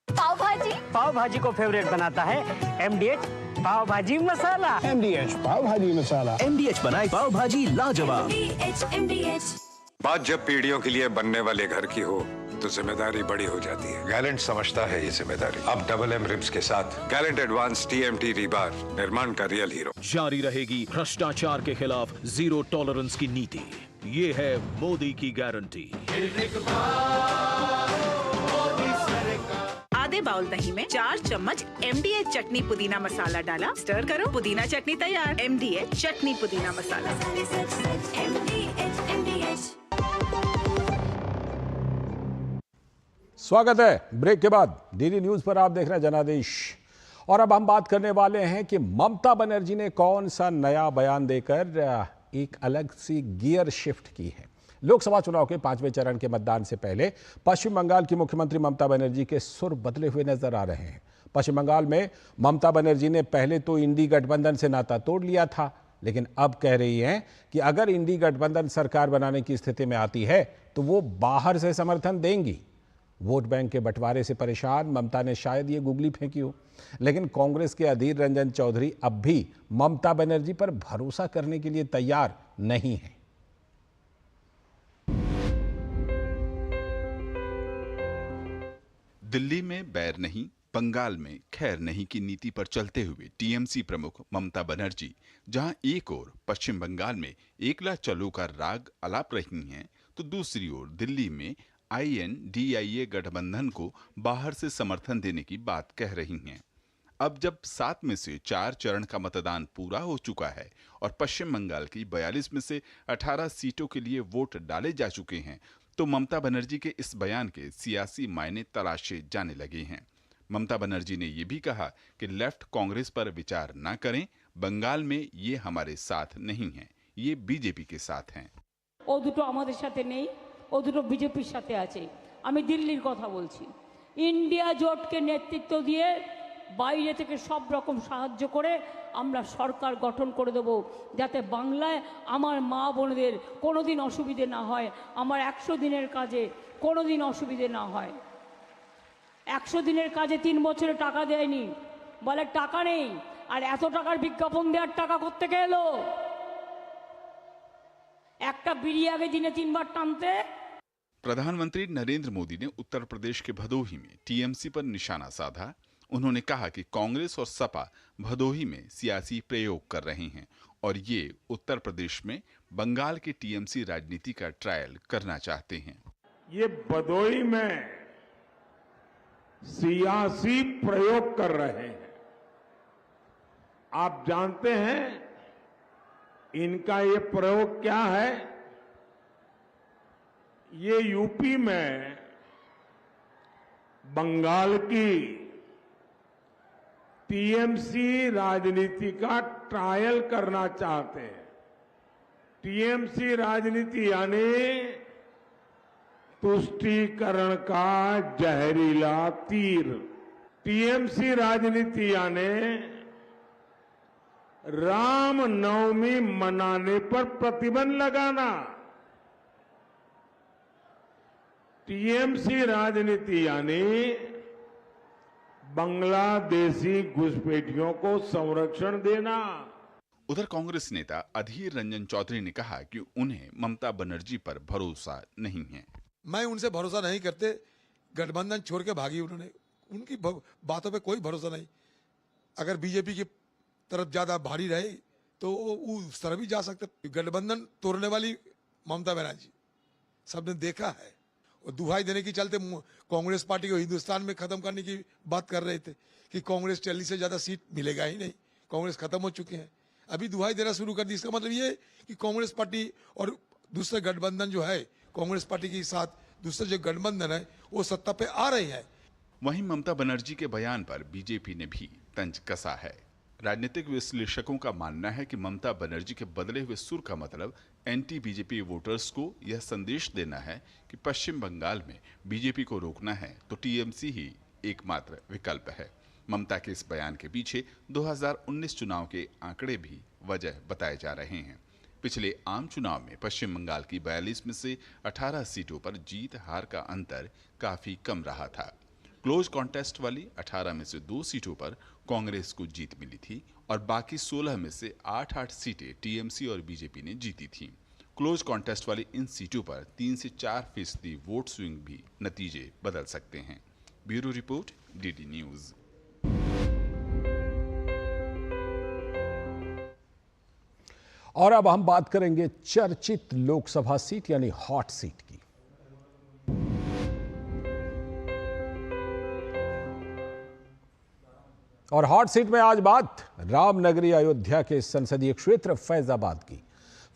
पाव भाजी को फेवरेट बनाता है MDH पाव भाजी मसाला। MDH पाव भाजी मसाला। MDH बनाए पाव भाजी लाजवाब। MDH। बात जब पीढ़ियों के लिए बनने वाले घर की हो तो जिम्मेदारी बड़ी हो जाती है। गैलेंट समझता है ये जिम्मेदारी। अब डबल M रिब्स के साथ गैलेंट एडवांस TMT रीबार, निर्माण का रियल हीरो। जारी रहेगी भ्रष्टाचार के खिलाफ जीरो टॉलरेंस की नीति। ये है मोदी की गारंटी। आधे बाउल दही में 4 चम्मच MDH चटनी पुदीना मसाला डाला, स्टर करो, पुदीना चटनी तैयार। MDH चटनी पुदीना मसाला। स्वागत है ब्रेक के बाद। डीडी न्यूज पर आप देख रहे हैं जनादेश और अब हम बात करने वाले हैं कि ममता बनर्जी ने कौन सा नया बयान देकर एक अलग सी गियर शिफ्ट की है। लोकसभा चुनाव के 5वें चरण के मतदान से पहले पश्चिम बंगाल की मुख्यमंत्री ममता बनर्जी के सुर बदले हुए नजर आ रहे हैं। पश्चिम बंगाल में ममता बनर्जी ने पहले तो इंडी गठबंधन से नाता तोड़ लिया था, लेकिन अब कह रही हैं कि अगर इंडी गठबंधन सरकार बनाने की स्थिति में आती है तो वो बाहर से समर्थन देंगी। वोट बैंक के बंटवारे से परेशान ममता ने शायद ये गुगली फेंकी हो, लेकिन कांग्रेस के अधीर रंजन चौधरी अब भी ममता बनर्जी पर भरोसा करने के लिए तैयार नहीं है। दिल्ली में बैर नहीं, बंगाल में खैर नहीं की नीति पर चलते हुए टीएमसी प्रमुख ममता बनर्जी जहां एक ओर पश्चिम बंगाल में एकला चलो का राग अलाप रही हैं, तो दूसरी ओर दिल्ली में INDIA गठबंधन को बाहर से समर्थन देने की बात कह रही हैं। अब जब 7 में से 4 चरण का मतदान पूरा हो चुका है और पश्चिम बंगाल की 42 में से 18 सीटों के लिए वोट डाले जा चुके हैं, तो ममता बनर्जी के इस बयान के सियासी मायने तलाशे जाने लगे हैं। ममता बनर्जी ने ये भी कहा कि लेफ्ट कांग्रेस पर विचार न करें, बंगाल में ये हमारे साथ नहीं है, ये बीजेपी के साथ हैं। ও দুটো আমাদের সাথে নেই, ও দুটো বিজেপির সাথে আছে। আমি দিল্লির কথা বলছি। ইন্ডিয়া জোটকে নেতৃত্ব দিয়ে বাইরে থেকে সব রকম সাহায্য করে আমরা সরকার গঠন করে দেব, যাতে বাংলায় আমার মা বোনদের কোনোদিন অসুবিধে না হয়, আমার 100 দিনের কাজে কোনোদিন অসুবিধে না হয়। 100 দিনের কাজে 3 বছরে টাকা দেয়নি, বলে টাকা নেই, আর এত টাকার বিজ্ঞাপন দেওয়ার টাকা কোত্থেকে এলো? একটা বিড়ি আগে দিনে 3 বার টানতে। प्रधानमंत्री नरेंद्र मोदी ने उत्तर प्रदेश के भदोही में टीएमसी पर निशाना साधा। उन्होंने कहा कि कांग्रेस और सपा भदोही में सियासी प्रयोग कर रहे हैं और ये उत्तर प्रदेश में बंगाल की टीएमसी राजनीति का ट्रायल करना चाहते हैं। ये भदोही में सियासी प्रयोग कर रहे हैं। आप जानते हैं इनका ये प्रयोग क्या है? ये यूपी में बंगाल की टीएमसी राजनीति का ट्रायल करना चाहते हैं। टीएमसी राजनीति यानी तुष्टीकरण का जहरीला तीर। टीएमसी राजनीति यानी रामनवमी मनाने पर प्रतिबंध लगाना। टीएमसी राजनीति यानी बांग्लादेशी घुसपैठियों को संरक्षण देना। उधर कांग्रेस नेता अधीर रंजन चौधरी ने कहा कि उन्हें ममता बनर्जी पर भरोसा नहीं है। मैं उनसे भरोसा नहीं करते, गठबंधन छोड़ के भागी उन्होंने, उनकी बातों पे कोई भरोसा नहीं। अगर बीजेपी की तरफ ज्यादा भारी रहे तो वो उस तरफ भी जा सकते। गठबंधन तोड़ने वाली ममता बनर्जी सबने देखा है, और दुहाई देने की चलते कांग्रेस पार्टी को हिंदुस्तान में खत्म करने की बात कर रहे थे कि कांग्रेस 40 से ज्यादा सीट मिलेगा ही नहीं, कांग्रेस खत्म हो चुके हैं। अभी दुहाई देना शुरू कर दी। इसका मतलब ये कि कांग्रेस पार्टी और दूसरे गठबंधन जो है, कांग्रेस पार्टी के साथ दूसरे जो गठबंधन है वो सत्ता पे आ रहे हैं। वहीं ममता बनर्जी के बयान पर बीजेपी ने भी तंज कसा है। राजनीतिक विश्लेषकों का मानना है कि ममता बनर्जी के बदले हुए सुर का मतलब एंटी बीजेपी वोटर्स को यह संदेश देना है कि पश्चिम बंगाल में बीजेपी को रोकना है तो टीएमसी ही एकमात्र विकल्प है। ममता के इस बयान के पीछे 2019 चुनाव के आंकड़े भी वजह बताए जा रहे हैं। पिछले आम चुनाव में पश्चिम बंगाल की 42 में से 18 सीटों पर जीत हार का अंतर काफी कम रहा था। क्लोज कॉन्टेस्ट वाली 18 में से 2 सीटों पर कांग्रेस को जीत मिली थी और बाकी 16 में से 8 सीटें टीएमसी और बीजेपी ने जीती थीं। क्लोज कॉन्टेस्ट वाली इन सीटों पर 3 से 4% वोट स्विंग भी नतीजे बदल सकते हैं। Bureau report, DD news. और अब हम बात करेंगे चर्चित लोकसभा सीट यानी हॉट सीट की। और हॉट सीट में आज बात रामनगरी अयोध्या के संसदीय क्षेत्र फैजाबाद की।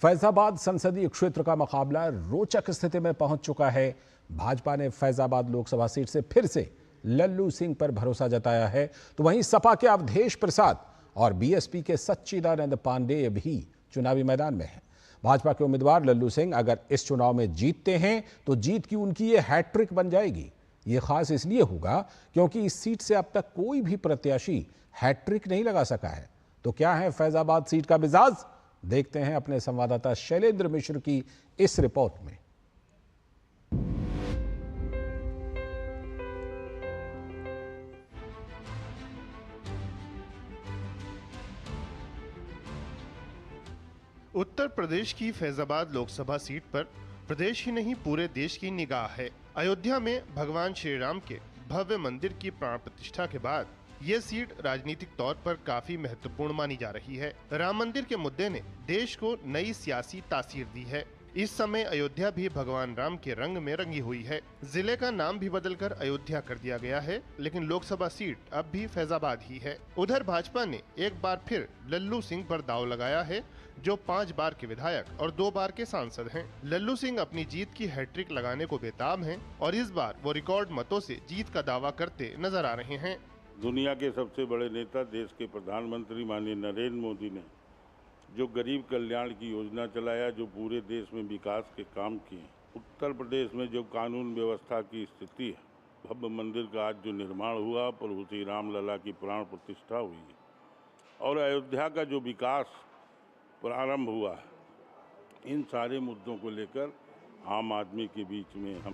फैजाबाद संसदीय क्षेत्र का मुकाबला रोचक स्थिति में पहुंच चुका है। भाजपा ने फैजाबाद लोकसभा सीट से फिर से लल्लू सिंह पर भरोसा जताया है, तो वहीं सपा के अवधेश प्रसाद और बीएसपी के सच्चिदानंद पांडेय भी चुनावी मैदान में हैं। भाजपा के उम्मीदवार लल्लू सिंह अगर इस चुनाव में जीतते हैं तो जीत की उनकी ये हैट्रिक बन जाएगी। ये खास इसलिए होगा क्योंकि इस सीट से अब तक कोई भी प्रत्याशी हैट्रिक नहीं लगा सका है। तो क्या है फैजाबाद सीट का मिजाज, देखते हैं अपने संवाददाता शैलेंद्र मिश्र की इस रिपोर्ट में। उत्तर प्रदेश की फैजाबाद लोकसभा सीट पर प्रदेश ही नहीं पूरे देश की निगाह है। अयोध्या में भगवान श्री राम के भव्य मंदिर की प्राण प्रतिष्ठा के बाद ये सीट राजनीतिक तौर पर काफी महत्वपूर्ण मानी जा रही है। राम मंदिर के मुद्दे ने देश को नई सियासी तासीर दी है। इस समय अयोध्या भी भगवान राम के रंग में रंगी हुई है। जिले का नाम भी बदलकर अयोध्या कर दिया गया है, लेकिन लोकसभा सीट अब भी फैजाबाद ही है। उधर भाजपा ने एक बार फिर लल्लू सिंह पर दांव लगाया है, जो 5 बार के विधायक और 2 बार के सांसद हैं। लल्लू सिंह अपनी जीत की हैट्रिक लगाने को बेताब हैं और इस बार वो रिकॉर्ड मतों से जीत का दावा करते नजर आ रहे हैं। दुनिया के सबसे बड़े नेता, देश के प्रधानमंत्री माननीय नरेंद्र मोदी ने जो गरीब कल्याण की योजना चलाया, जो पूरे देश में विकास के काम किए, उत्तर प्रदेश में जो कानून व्यवस्था की स्थिति है, भव्य मंदिर का आज जो निर्माण हुआ, प्रभु श्री राम लला की प्राण प्रतिष्ठा हुई है और अयोध्या का जो विकास प्रारंभ हुआ है, इन सारे मुद्दों को लेकर आम आदमी के बीच में हम।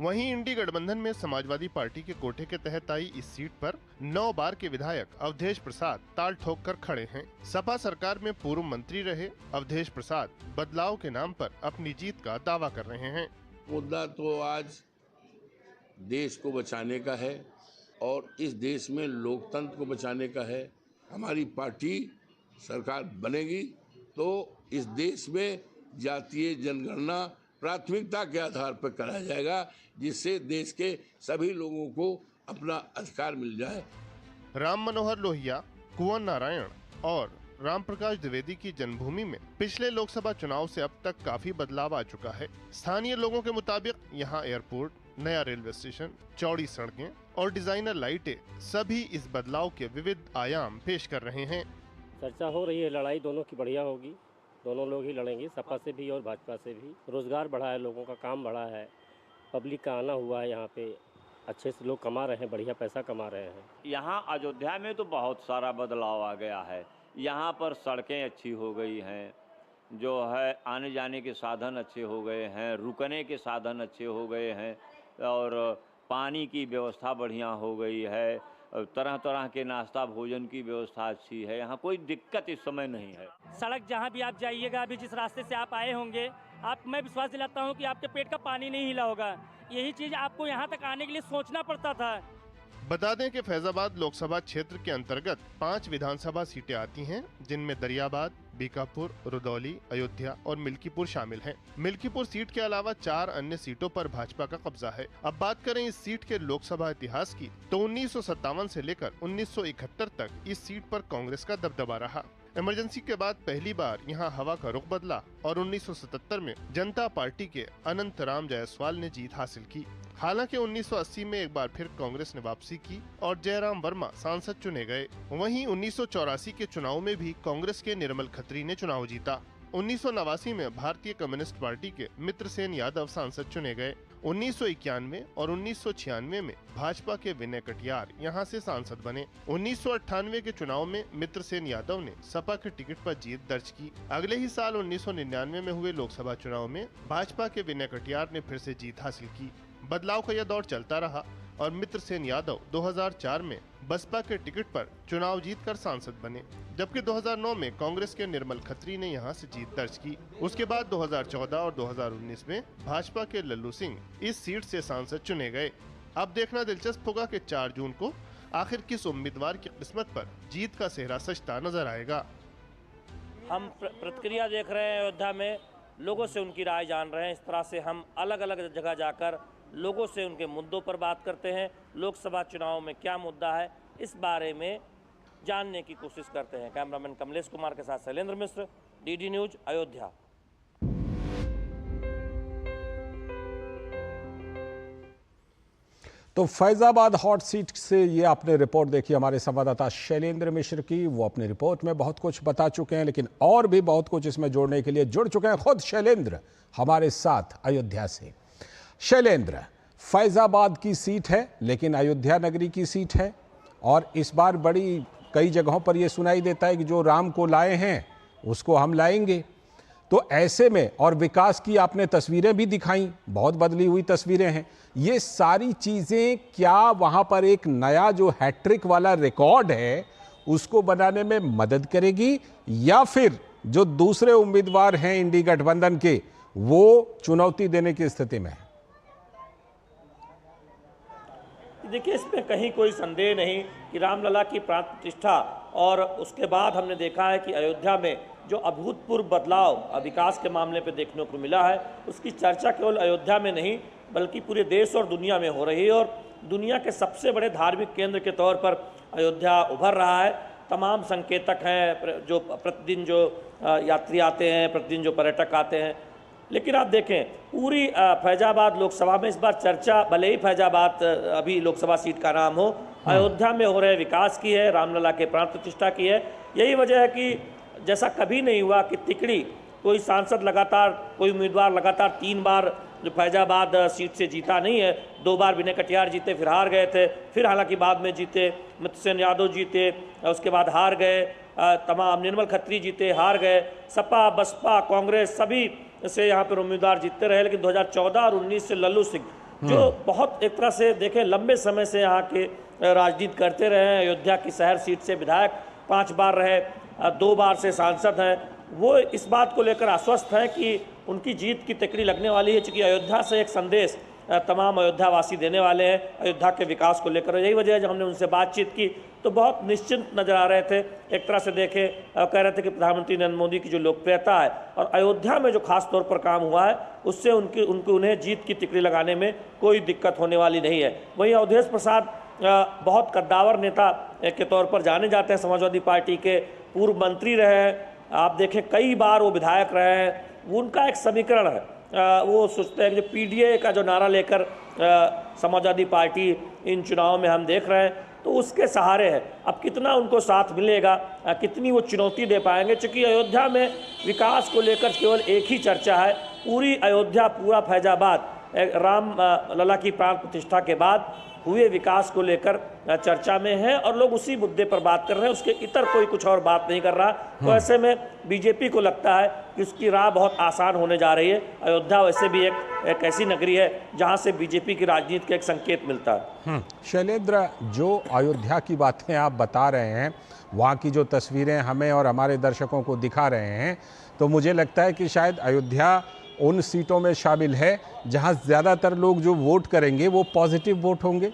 वहीं इंडी गठबंधन में समाजवादी पार्टी के कोटे के तहत आई इस सीट पर 9 बार के विधायक अवधेश प्रसाद ताल ठोक कर खड़े हैं। सपा सरकार में पूर्व मंत्री रहे अवधेश प्रसाद बदलाव के नाम पर अपनी जीत का दावा कर रहे हैं। मुद्दा तो आज देश को बचाने का है और इस देश में लोकतंत्र को बचाने का है। हमारी पार्टी सरकार बनेगी तो इस देश में जातीय जनगणना प्राथमिकता के आधार पर कराया जाएगा, जिससे देश के सभी लोगों को अपना अधिकार मिल जाए। राम मनोहर लोहिया, कुंवर नारायण और राम प्रकाश द्विवेदी की जन्मभूमि में पिछले लोकसभा चुनाव से अब तक काफी बदलाव आ चुका है। स्थानीय लोगों के मुताबिक यहाँ एयरपोर्ट, नया रेलवे स्टेशन, चौड़ी सड़कें और डिजाइनर लाइटें सभी इस बदलाव के विविध आयाम पेश कर रहे हैं। चर्चा हो रही है, लड़ाई दोनों की बढ़िया होगी, दोनों लोग ही लड़ेंगे, सपा से भी और भाजपा से भी। रोजगार बढ़ा है, लोगों का काम बढ़ा है, पब्लिक का आना हुआ है, यहाँ पे अच्छे से लोग कमा रहे हैं, बढ़िया पैसा कमा रहे हैं। यहाँ अयोध्या में तो बहुत सारा बदलाव आ गया है। यहाँ पर सड़कें अच्छी हो गई हैं, जो है आने जाने के साधन अच्छे हो गए हैं, रुकने के साधन अच्छे हो गए हैं और पानी की व्यवस्था बढ़िया हो गई है, तरह तरह के नाश्ता भोजन की व्यवस्था अच्छी है। यहाँ कोई दिक्कत इस समय नहीं है। सड़क जहाँ भी आप जाइएगा, अभी जिस रास्ते से आप आए होंगे, मैं विश्वास दिलाता हूँ कि आपके पेट का पानी नहीं हिला होगा। यही चीज़ आपको यहाँ तक आने के लिए सोचना पड़ता था। बता दें कि फैजाबाद लोकसभा क्षेत्र के अंतर्गत 5 विधानसभा सीटें आती हैं, जिनमें दरियाबाद, बीकापुर, रुदौली, अयोध्या और मिल्कीपुर शामिल हैं। मिल्कीपुर सीट के अलावा 4 अन्य सीटों पर भाजपा का कब्जा है। अब बात करें इस सीट के लोकसभा इतिहास की, तो 1957 से लेकर 1971 तक इस सीट पर कांग्रेस का दबदबा रहा। इमरजेंसी के बाद पहली बार यहां हवा का रुख बदला और 1977 में जनता पार्टी के अनंत राम जायसवाल ने जीत हासिल की। हालांकि 1980 में एक बार फिर कांग्रेस ने वापसी की और जयराम वर्मा सांसद चुने गए। वहीं 1984 के चुनाव में भी कांग्रेस के निर्मल खत्री ने चुनाव जीता। 1989 में भारतीय कम्युनिस्ट पार्टी के मित्रसेन यादव सांसद चुने गए। 1991 और 1996 में भाजपा के विनय कटियार यहां से सांसद बने। 1998 के चुनाव में मित्रसेन यादव ने सपा के टिकट पर जीत दर्ज की। अगले ही साल 1999 में हुए लोकसभा चुनाव में भाजपा के विनय कटियार ने फिर से जीत हासिल की। बदलाव का यह दौर चलता रहा और मित्रसेन यादव 2004 में बसपा के टिकट पर चुनाव जीतकर सांसद बने, जबकि 2009 में कांग्रेस के निर्मल खत्री ने यहां से जीत दर्ज की। उसके बाद 2014 और 2019 में भाजपा के लल्लू सिंह इस सीट से सांसद चुने गए। अब देखना दिलचस्प होगा कि 4 जून को आखिर किस उम्मीदवार की किस्मत पर जीत का सेहरा सजता नजर आएगा। हम प्रतिक्रिया देख रहे हैं, अयोध्या में लोगों से उनकी राय जान रहे हैं। इस तरह से हम अलग अलग जगह जाकर लोगों से उनके मुद्दों पर बात करते हैं। लोकसभा चुनाव में क्या मुद्दा है, इस बारे में जानने की कोशिश करते हैं। कैमरामैन कमलेश कुमार के साथ शैलेंद्र मिश्र, डीडी न्यूज, अयोध्या। तो फैजाबाद हॉट सीट से ये आपने रिपोर्ट देखी हमारे संवाददाता शैलेंद्र मिश्र की। वो अपनी रिपोर्ट में बहुत कुछ बता चुके हैं, लेकिन और भी बहुत कुछ इसमें जोड़ने के लिए जुड़ चुके हैं खुद शैलेंद्र हमारे साथ अयोध्या से। शैलेंद्र, फैजाबाद की सीट है लेकिन अयोध्या नगरी की सीट है और इस बार बड़ी कई जगहों पर यह सुनाई देता है कि जो राम को लाए हैं उसको हम लाएंगे। तो ऐसे में, और विकास की आपने तस्वीरें भी दिखाई, बहुत बदली हुई तस्वीरें हैं, ये सारी चीजें क्या वहां पर एक नया जो हैट्रिक वाला रिकॉर्ड है उसको बनाने में मदद करेगी, या फिर जो दूसरे उम्मीदवार हैं इंडी गठबंधन के वो चुनौती देने की स्थिति में है? देखिए, इसमें कहीं कोई संदेह नहीं कि रामलला की प्राण प्रतिष्ठा और उसके बाद हमने देखा है कि अयोध्या में जो अभूतपूर्व बदलाव विकास के मामले पे देखने को मिला है, उसकी चर्चा केवल अयोध्या में नहीं बल्कि पूरे देश और दुनिया में हो रही है। और दुनिया के सबसे बड़े धार्मिक केंद्र के तौर पर अयोध्या उभर रहा है। तमाम संकेतक हैं, जो प्रतिदिन जो यात्री आते हैं, प्रतिदिन जो पर्यटक आते हैं। लेकिन आप देखें, पूरी फैजाबाद लोकसभा में इस बार चर्चा, भले ही फैजाबाद अभी लोकसभा सीट का नाम हो, अयोध्या में हो रहे विकास की है, रामलला के प्राण प्रतिष्ठा की है। यही वजह है कि जैसा कभी नहीं हुआ कि तिकड़ी कोई सांसद लगातार, कोई उम्मीदवार लगातार 3 बार जो फैजाबाद सीट से जीता नहीं है। 2 बार विनय कटियार जीते, फिर हार गए थे, फिर हालांकि बाद में जीते, मत्स्य यादव जीते, उसके बाद हार गए, तमाम निर्मल खत्री जीते, हार गए, सपा बसपा कांग्रेस सभी से यहाँ पर उम्मीदवार जीतते रहे। लेकिन 2014 और 19 से लल्लू सिंह, जो बहुत एक तरह से देखें लंबे समय से यहाँ के राजनीति करते रहे हैं, अयोध्या की शहर सीट से विधायक 5 बार रहे, 2 बार से सांसद हैं, वो इस बात को लेकर आश्वस्त हैं कि उनकी जीत की तिकड़ी लगने वाली है। चूँकि अयोध्या से एक संदेश तमाम अयोध्यावासी देने वाले हैं अयोध्या के विकास को लेकर। यही वजह है जब हमने उनसे बातचीत की तो बहुत निश्चिंत नजर आ रहे थे। एक तरह से देखें, कह रहे थे कि प्रधानमंत्री नरेंद्र मोदी की जो लोकप्रियता है और अयोध्या में जो खास तौर पर काम हुआ है, उससे उन्हें जीत की तिकड़ी लगाने में कोई दिक्कत होने वाली नहीं है। वहीं अवधेश प्रसाद बहुत कद्दावर नेता के तौर पर जाने जाते हैं, समाजवादी पार्टी के पूर्व मंत्री रहे हैं, आप देखें कई बार वो विधायक रहे हैं। उनका एक समीकरण है, वो सोचते हैं कि जो पीडीए का जो नारा लेकर समाजवादी पार्टी इन चुनावों में हम देख रहे हैं, तो उसके सहारे है। अब कितना उनको साथ मिलेगा, कितनी वो चुनौती दे पाएंगे, क्योंकि अयोध्या में विकास को लेकर केवल एक ही चर्चा है। पूरी अयोध्या, पूरा फैजाबाद राम लला की प्राण प्रतिष्ठा के बाद हुए विकास को लेकर चर्चा में है और लोग उसी मुद्दे पर बात कर रहे हैं, उसके इतर कोई कुछ और बात नहीं कर रहा। तो ऐसे में बीजेपी को लगता है कि उसकी राह बहुत आसान होने जा रही है। अयोध्या वैसे भी एक ऐसी नगरी है जहां से बीजेपी की राजनीति का एक संकेत मिलता है। शैलेंद्र, जो अयोध्या की बातें आप बता रहे हैं, वहाँ की जो तस्वीरें हमें और हमारे दर्शकों को दिखा रहे हैं, तो मुझे लगता है कि शायद अयोध्या उन सीटों में शामिल है जहां ज्यादातर लोग जो वोट करेंगे वो पॉजिटिव वोट होंगे।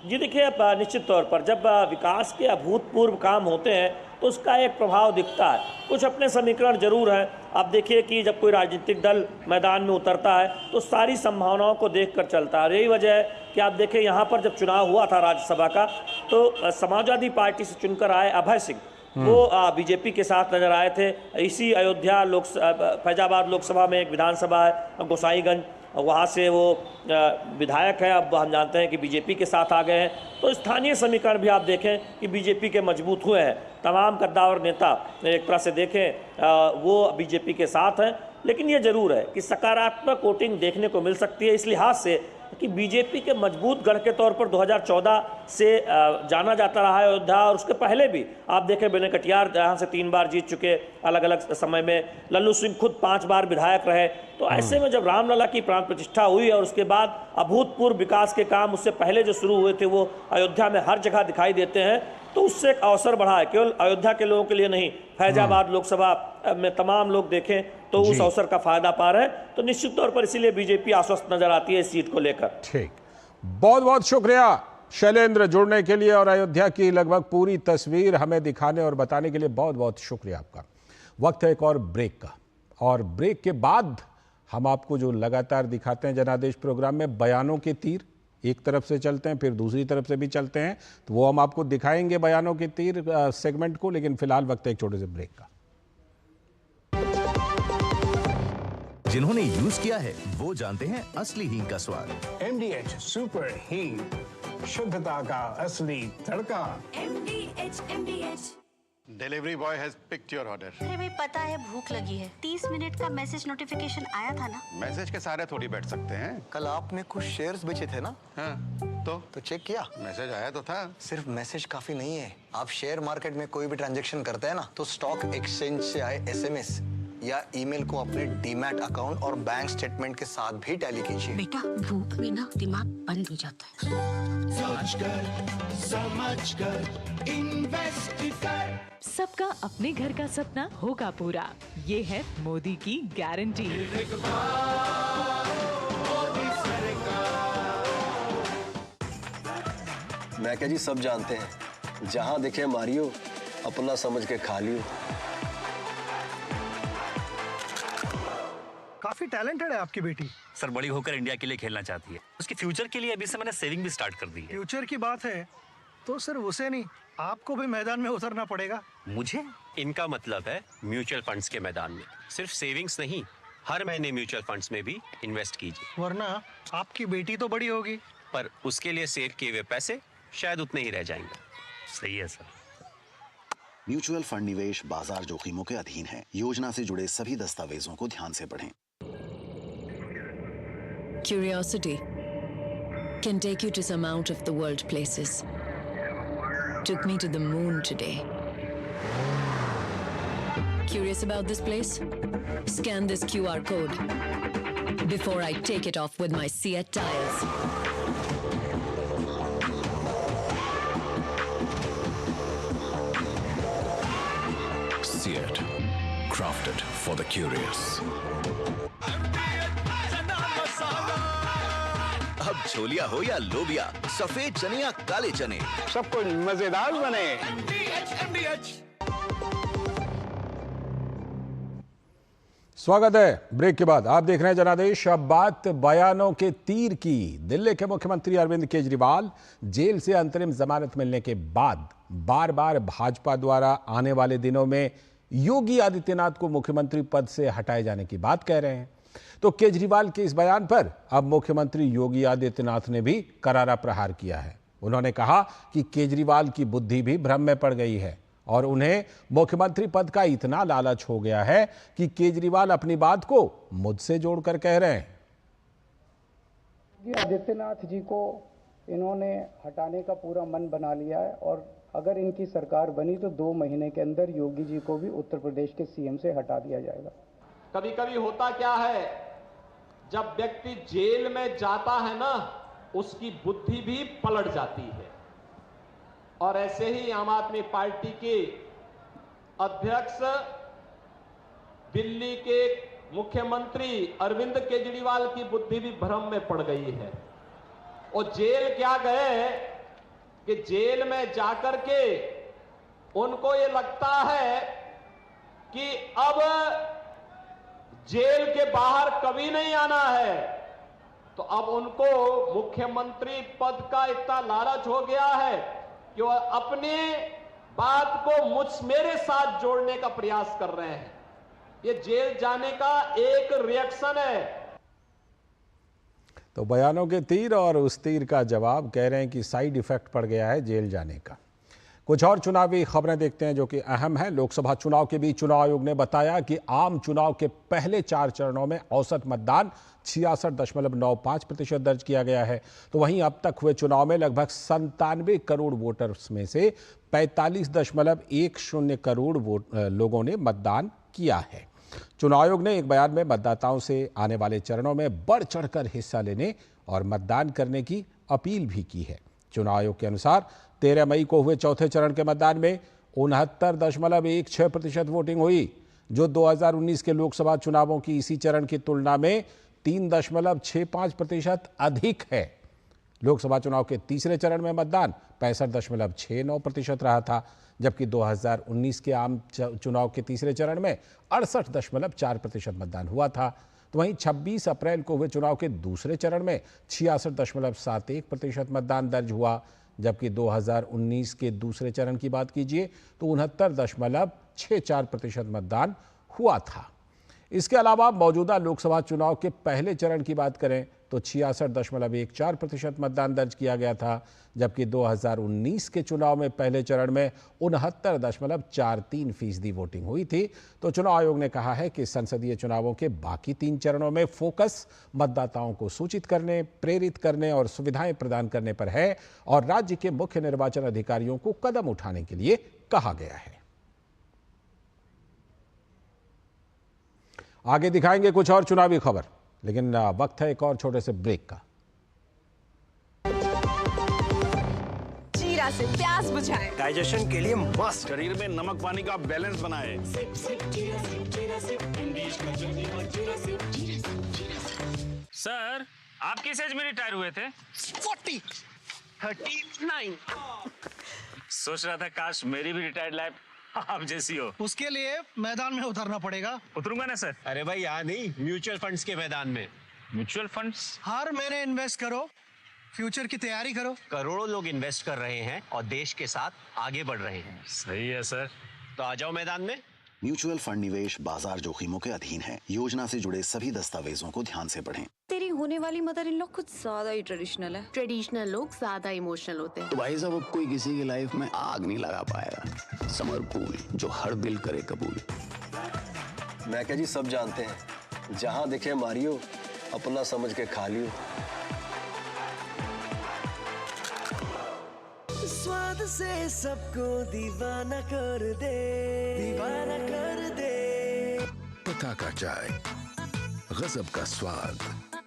जी देखिए, अब निश्चित तौर पर जब विकास के अभूतपूर्व काम होते हैं तो उसका एक प्रभाव दिखता है। कुछ अपने समीकरण जरूर हैं। आप देखिए कि जब कोई राजनीतिक दल मैदान में उतरता है तो सारी संभावनाओं को देखकर चलता है। यही वजह है कि आप देखें, यहाँ पर जब चुनाव हुआ था राज्यसभा का, तो समाजवादी पार्टी से चुनकर आए अभय सिंह, वो बीजेपी के साथ नजर आए थे। इसी अयोध्या फैजाबाद लोकसभा में एक विधानसभा है गोसाईगंज, वहाँ से वो विधायक हैं, अब हम जानते हैं कि बीजेपी के साथ आ गए हैं। तो स्थानीय समीकरण भी आप देखें कि बीजेपी के मजबूत हुए हैं। तमाम कद्दावर नेता एक तरह से देखें वो बीजेपी के साथ हैं। लेकिन ये जरूर है कि सकारात्मक वोटिंग देखने को मिल सकती है, इस लिहाज से कि बीजेपी के मजबूत गढ़ के तौर पर 2014 से जाना जाता रहा है अयोध्या। और उसके पहले भी आप देखें, विनय कटियार यहाँ से 3 बार जीत चुके अलग अलग समय में, लल्लू सिंह खुद 5 बार विधायक रहे। तो ऐसे में जब रामलला की प्राण प्रतिष्ठा हुई और उसके बाद अभूतपूर्व विकास के काम उससे पहले जो शुरू हुए थे वो अयोध्या में हर जगह दिखाई देते हैं, तो उससे एक अवसर बढ़ा है। केवल अयोध्या के लोगों के लिए नहीं, फैजाबाद लोकसभा में तमाम लोग देखें तो उस अवसर का फायदा पा रहे हैं। तो निश्चित तौर पर इसीलिए बीजेपी आश्वस्त नजर आती है इस सीट को लेकर। ठीक, बहुत बहुत शुक्रिया शैलेंद्र जुड़ने के लिए और अयोध्या की लगभग पूरी तस्वीर हमें दिखाने और बताने के लिए बहुत बहुत शुक्रिया आपका। वक्त है एक और ब्रेक का, और ब्रेक के बाद हम आपको जो लगातार दिखाते हैं जनादेश प्रोग्राम में, बयानों के तीर एक तरफ से चलते हैं फिर दूसरी तरफ से भी चलते हैं, तो वो हम आपको दिखाएंगे बयानों के तीर सेगमेंट को। लेकिन फिलहाल वक्त है एक छोटे से ब्रेक का। जिन्होंने यूज किया है वो जानते हैं असली हींग का स्वाद। MDH सुपर हींग, शुद्धता का असली तड़का। MDH delivery boy has picked your order. अरे भाई, पता है भूख लगी है। 30 मिनट का मैसेज नोटिफिकेशन आया था ना। मैसेज के सारे थोड़ी बैठ सकते हैं। कल आपने कुछ शेयर्स बेचे थे ना? हाँ, तो चेक किया? मैसेज आया तो था। सिर्फ मैसेज काफी नहीं है। आप शेयर मार्केट में कोई भी ट्रांजैक्शन करते हैं ना, तो स्टॉक एक्सचेंज से आए SMS या ईमेल को अपने डीमैट अकाउंट और बैंक स्टेटमेंट के साथ भी टैली कीजिए। बेटा, भूख में ना दिमाग बंद हो जाता है। समझ कर इन्वेस्ट कर। सबका अपने घर का सपना होगा पूरा, ये है मोदी की गारंटी। मैं क्या जी, सब जानते हैं, जहां दिखे मारियो, अपना समझ के खा लियो। काफी टैलेंटेड है आपकी बेटी। सर बड़ी होकर इंडिया के लिए खेलना चाहती है। उसके फ्यूचर के लिए अभी से मैंने सेविंग भी स्टार्ट कर दी है। फ्यूचर की बात है तो सिर्फ उसे नहीं, आपको भी मैदान में उतरना पड़ेगा। मुझे? इनका मतलब है म्यूचुअल फंड्स के मैदान में। सिर्फ सेविंग्स नहीं, हर महीने म्यूचुअल फंड्स में भी इन्वेस्ट कीजिए। वरना आपकी बेटी तो बड़ी होगी, पर उसके लिए सेव किए हुए पैसे शायद उतने ही रह जाएंगे। सही है सर। म्यूचुअल फंड निवेश बाजार जोखिमों के अधीन है। योजना से जुड़े सभी दस्तावेजों को ध्यान से पढ़ें। Curiosity can take you to some out of the world places. Took me to the moon today. Curious about this place? Scan this QR code before I take it off with my Seat tires. Seat, crafted for the curious. अब छोलिया हो या लोबिया, सफेद चने या काले चने, सब कुछ मजेदार बने। स्वागत है। ब्रेक के बाद आप देख रहे हैं जनादेश। अब बात बयानों के तीर की। दिल्ली के मुख्यमंत्री अरविंद केजरीवाल जेल से अंतरिम जमानत मिलने के बाद बार बार भाजपा द्वारा आने वाले दिनों में योगी आदित्यनाथ को मुख्यमंत्री पद से हटाए जाने की बात कह रहे हैं। तो केजरीवाल के इस बयान पर अब मुख्यमंत्री योगी आदित्यनाथ ने भी करारा प्रहार किया है। उन्होंने कहा कि केजरीवाल की बुद्धि भी भ्रम में पड़ गई है और उन्हें मुख्यमंत्री पद का इतना लालच हो गया है कि केजरीवाल अपनी बात को मुझसे जोड़कर कह रहे हैं। योगी आदित्यनाथ जी को इन्होंने हटाने का पूरा मन बना लिया है और अगर इनकी सरकार बनी तो 2 महीने के अंदर योगी जी को भी उत्तर प्रदेश के सीएम से हटा दिया जाएगा। कभी कभी होता क्या है, जब व्यक्ति जेल में जाता है ना, उसकी बुद्धि भी पलट जाती है। और ऐसे ही आम आदमी पार्टी के अध्यक्ष दिल्ली के मुख्यमंत्री अरविंद केजरीवाल की बुद्धि भी भ्रम में पड़ गई है। और जेल क्या गए कि जेल में जाकर के उनको ये लगता है कि अब जेल के बाहर कभी नहीं आना है, तो अब उनको मुख्यमंत्री पद का इतना लालच हो गया है कि वह अपनी बात को मेरे साथ जोड़ने का प्रयास कर रहे हैं। ये जेल जाने का एक रिएक्शन है। तो बयानों के तीर और उस तीर का जवाब कह रहे हैं कि साइड इफेक्ट पड़ गया है जेल जाने का। कुछ और चुनावी खबरें देखते हैं जो कि अहम है। लोकसभा चुनाव के बीच चुनाव आयोग ने बताया कि आम चुनाव के पहले 4 चरणों में औसत मतदान 66.95% दर्ज किया गया है। तो वहीं अब तक हुए चुनाव में लगभग 97 करोड़ वोटर्स में से 45.10 करोड़ लोगों ने मतदान किया है। चुनाव आयोग ने एक बयान में मतदाताओं से आने वाले चरणों में बढ़ चढ़कर हिस्सा लेने और मतदान करने की अपील भी की है। चुनाव आयोग के अनुसार 13 मई को हुए चौथे चरण के मतदान में 69.16% वोटिंग हुई, जो 2019 के लोकसभा चुनावों की इसी चरण की तुलना में 3.65% अधिक है। लोकसभा चुनाव के तीसरे चरण में मतदान 65.69% रहा था, जबकि 2019 के आम चुनाव के तीसरे चरण में 68.4% मतदान हुआ था। तो वहीं 26 अप्रैल को हुए चुनाव के दूसरे चरण में 66.71% मतदान दर्ज हुआ, जबकि 2019 के दूसरे चरण की बात कीजिए तो 69.64% मतदान हुआ था। इसके अलावा मौजूदा लोकसभा चुनाव के पहले चरण की बात करें तो 66.14% मतदान दर्ज किया गया था, जबकि 2019 के चुनाव में पहले चरण में 69.43% वोटिंग हुई थी। तो चुनाव आयोग ने कहा है कि संसदीय चुनावों के बाकी 3 चरणों में फोकस मतदाताओं को सूचित करने, प्रेरित करने और सुविधाएं प्रदान करने पर है और राज्य के मुख्य निर्वाचन अधिकारियों को कदम उठाने के लिए कहा गया है। आगे दिखाएंगे कुछ और चुनावी खबर, लेकिन वक्त है एक और छोटे से ब्रेक का। जीरा से प्यास बुझाएं, डाइजेशन के लिए मस्त, शरीर में नमक पानी का बैलेंस बनाए। सर, आप किस एज में रिटायर हुए थे? 40। 39। सोच रहा था काश मेरी भी रिटायर्ड लाइफ आप जैसी हो। उसके लिए मैदान में उतरना पड़ेगा। उतरूंगा ना सर। अरे भाई यहाँ नहीं, म्यूचुअल फंड्स के मैदान में। Mutual funds? हर महीने इन्वेस्ट करो, फ्यूचर की तैयारी करो। करोड़ों लोग इन्वेस्ट कर रहे हैं और देश के साथ आगे बढ़ रहे हैं। सही है सर। तो आ जाओ मैदान में। म्यूचुअल फंड निवेश बाजार जोखिमों के अधीन है। योजना से जुड़े सभी दस्तावेजों को ध्यान से पढ़ें। तेरी होने वाली मदर इन लॉ कुछ ज्यादा ही ट्रेडिशनल है। ट्रेडिशनल लोग ज्यादा इमोशनल होते हैं। तो भाई साहब अब कोई किसी की लाइफ में आग नहीं लगा पाएगा। समर कूल जो हर दिल करे कबूल। मैं क्या जी सब जानते हैं, जहां दिखे मारियो, अपना समझ के खा लियो। स्वाद से सबको दीवाना कर दे, दीवाना कर दे। पता का चाय, गजब का स्वाद।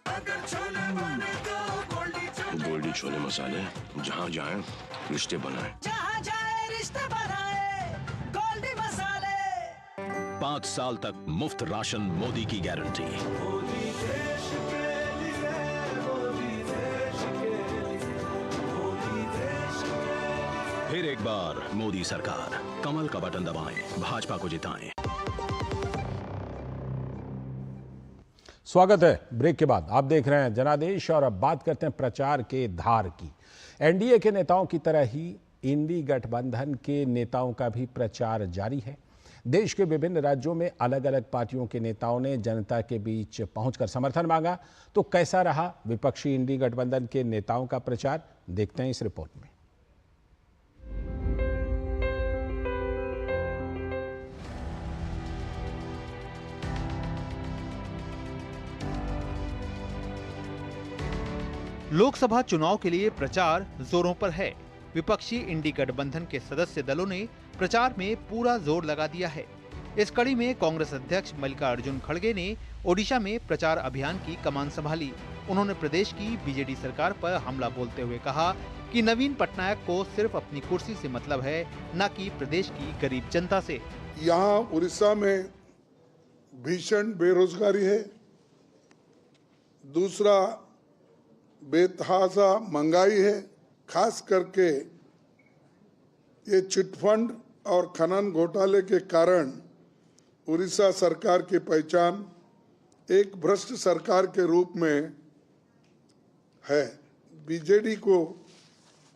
अगर छोले बने तो गोल्डी छोले मसाले, जहाँ जाए रिश्ते बनाए। जहाँ जाए रिश्ते बनाए, गोल्डी मसाले। 5 साल तक मुफ्त राशन मोदी की गारंटी। मोदी देश के लिए, मोदी देश के लिए, मोदी देश के लिए। फिर एक बार मोदी सरकार, कमल का बटन दबाएं, भाजपा को जिताएं। स्वागत है। ब्रेक के बाद आप देख रहे हैं जनादेश और अब बात करते हैं प्रचार के धार की। एनडीए के नेताओं की तरह ही इंडी गठबंधन के नेताओं का भी प्रचार जारी है। देश के विभिन्न राज्यों में अलग अलग पार्टियों के नेताओं ने जनता के बीच पहुंचकर समर्थन मांगा। तो कैसा रहा विपक्षी इंडी गठबंधन के नेताओं का प्रचार, देखते हैं इस रिपोर्ट में। लोकसभा चुनाव के लिए प्रचार जोरों पर है। विपक्षी इंडी गठबंधन के सदस्य दलों ने प्रचार में पूरा जोर लगा दिया है। इस कड़ी में कांग्रेस अध्यक्ष मल्लिकार्जुन खड़गे ने ओडिशा में प्रचार अभियान की कमान संभाली। उन्होंने प्रदेश की बीजेडी सरकार पर हमला बोलते हुए कहा कि नवीन पटनायक को सिर्फ अपनी कुर्सी से मतलब है, न कि प्रदेश की गरीब जनता से। यहाँ उड़ीसा में भीषण बेरोजगारी है, दूसरा बेतहासा महंगाई है। खास करके ये चिटफंड और खनन घोटाले के कारण उड़ीसा सरकार की पहचान एक भ्रष्ट सरकार के रूप में है। बीजेडी को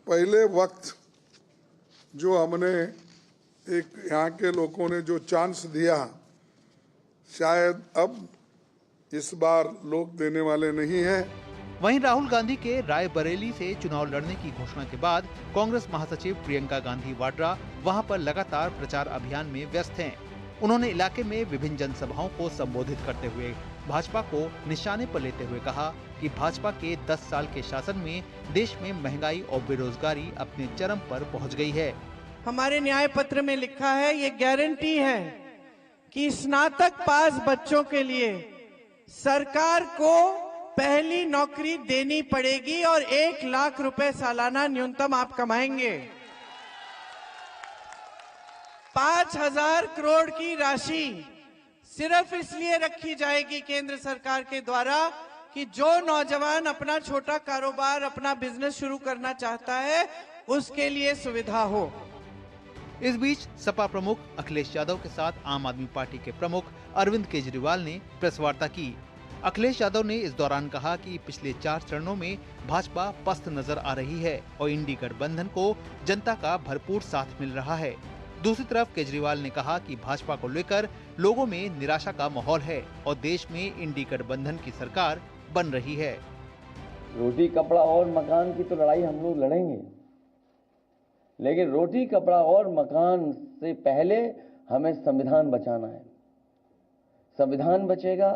पहले वक्त जो हमने एक यहाँ के लोगों ने जो चांस दिया, शायद अब इस बार लोग देने वाले नहीं हैं। वहीं राहुल गांधी के रायबरेली से चुनाव लड़ने की घोषणा के बाद कांग्रेस महासचिव प्रियंका गांधी वाड्रा वहां पर लगातार प्रचार अभियान में व्यस्त हैं। उन्होंने इलाके में विभिन्न जनसभाओं को संबोधित करते हुए भाजपा को निशाने पर लेते हुए कहा कि भाजपा के 10 साल के शासन में देश में महंगाई और बेरोजगारी अपने चरम पर पहुंच गई है। हमारे न्याय पत्र में लिखा है, ये गारंटी है कि स्नातक पास बच्चों के लिए सरकार को पहली नौकरी देनी पड़ेगी और 1 लाख रुपए सालाना न्यूनतम आप कमाएंगे। 5,000 करोड़ की राशि सिर्फ इसलिए रखी जाएगी केंद्र सरकार के द्वारा कि जो नौजवान अपना छोटा कारोबार, अपना बिजनेस शुरू करना चाहता है, उसके लिए सुविधा हो। इस बीच सपा प्रमुख अखिलेश यादव के साथ आम आदमी पार्टी के प्रमुख अरविंद केजरीवाल ने प्रेस वार्ता की। अखिलेश यादव ने इस दौरान कहा कि पिछले 4 चरणों में भाजपा पस्त नजर आ रही है और इंडी गठबंधन को जनता का भरपूर साथ मिल रहा है। दूसरी तरफ केजरीवाल ने कहा कि भाजपा को लेकर लोगों में निराशा का माहौल है और देश में इंडी गठबंधन की सरकार बन रही है। रोटी कपड़ा और मकान की तो लड़ाई हम लोग लड़ेंगे, लेकिन रोटी कपड़ा और मकान से पहले हमें संविधान बचाना है। संविधान बचेगा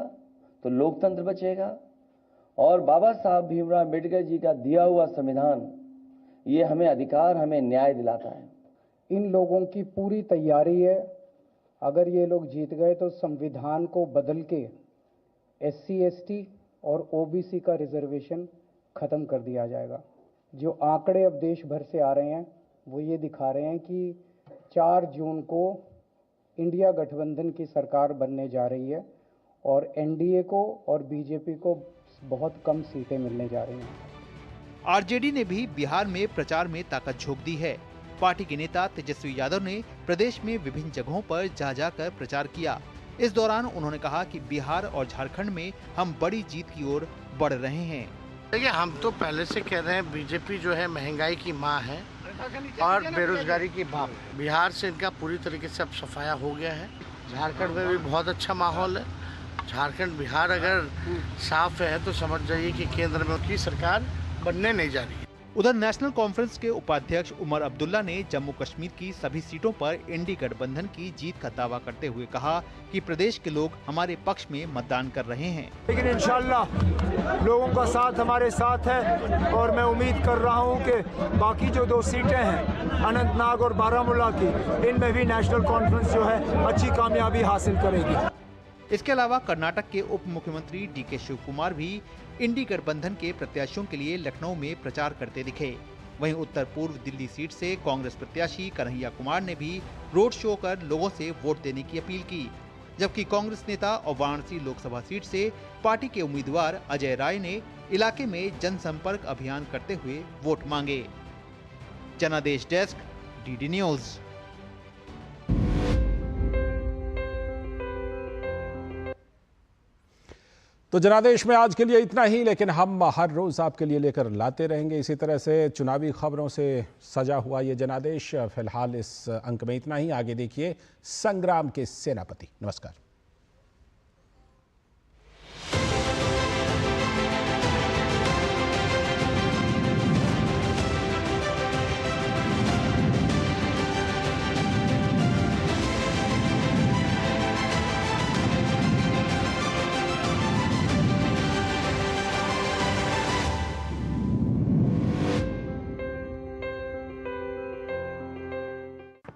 तो लोकतंत्र बचेगा और बाबा साहब भीमराव अम्बेडकर जी का दिया हुआ संविधान, ये हमें अधिकार, हमें न्याय दिलाता है। इन लोगों की पूरी तैयारी है, अगर ये लोग जीत गए तो संविधान को बदल के SC ST और OBC का रिजर्वेशन खत्म कर दिया जाएगा। जो आंकड़े अब देश भर से आ रहे हैं वो ये दिखा रहे हैं कि 4 जून को इंडिया गठबंधन की सरकार बनने जा रही है और NDA को और BJP को बहुत कम सीटें मिलने जा रही हैं। आरजेडी ने भी बिहार में प्रचार में ताकत झोंक दी है। पार्टी के नेता तेजस्वी यादव ने प्रदेश में विभिन्न जगहों पर जा जाकर प्रचार किया। इस दौरान उन्होंने कहा कि बिहार और झारखंड में हम बड़ी जीत की ओर बढ़ रहे हैं। देखिए, हम तो पहले से कह रहे हैं बीजेपी जो है महंगाई की माँ है और बेरोजगारी की बाप। बिहार से इनका पूरी तरीके से अब सफाया हो गया है। झारखंड में भी बहुत अच्छा माहौल है। झारखंड बिहार अगर साफ है तो समझ जाइए कि केंद्र में उनकी सरकार बनने नहीं जा रही है। उधर नेशनल कॉन्फ्रेंस के उपाध्यक्ष उमर अब्दुल्ला ने जम्मू कश्मीर की सभी सीटों पर एनडी गठबंधन की जीत का दावा करते हुए कहा कि प्रदेश के लोग हमारे पक्ष में मतदान कर रहे हैं। लेकिन इंशाल्लाह लोगों का साथ हमारे साथ है और मैं उम्मीद कर रहा हूं कि बाकी जो 2 सीटें हैं अनंतनाग और बारामूला की, इनमें भी नेशनल कॉन्फ्रेंस जो है अच्छी कामयाबी हासिल करेगी। इसके अलावा कर्नाटक के उप मुख्यमंत्री डीके शिव कुमार भी इंडी गठबंधन के प्रत्याशियों के लिए लखनऊ में प्रचार करते दिखे। वहीं उत्तर पूर्व दिल्ली सीट से कांग्रेस प्रत्याशी कन्हैया कुमार ने भी रोड शो कर लोगों से वोट देने की अपील की, जबकि कांग्रेस नेता और वाराणसी लोकसभा सीट से पार्टी के उम्मीदवार अजय राय ने इलाके में जनसंपर्क अभियान करते हुए वोट मांगे। जनादेश डेस्क, डीडी न्यूज। तो जनादेश में आज के लिए इतना ही, लेकिन हम हर रोज आपके लिए लेकर लाते रहेंगे इसी तरह से चुनावी खबरों से सजा हुआ ये जनादेश। फिलहाल इस अंक में इतना ही। आगे देखिए संग्राम के सेनापति। नमस्कार।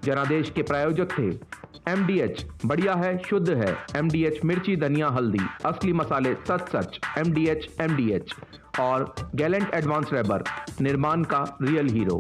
जनादेश के प्रायोजक थे MDH, बढ़िया है, शुद्ध है। MDH मिर्ची, धनिया, हल्दी, असली मसाले, सच। MDH और गैलेंट एडवांस रबर, निर्माण का रियल हीरो।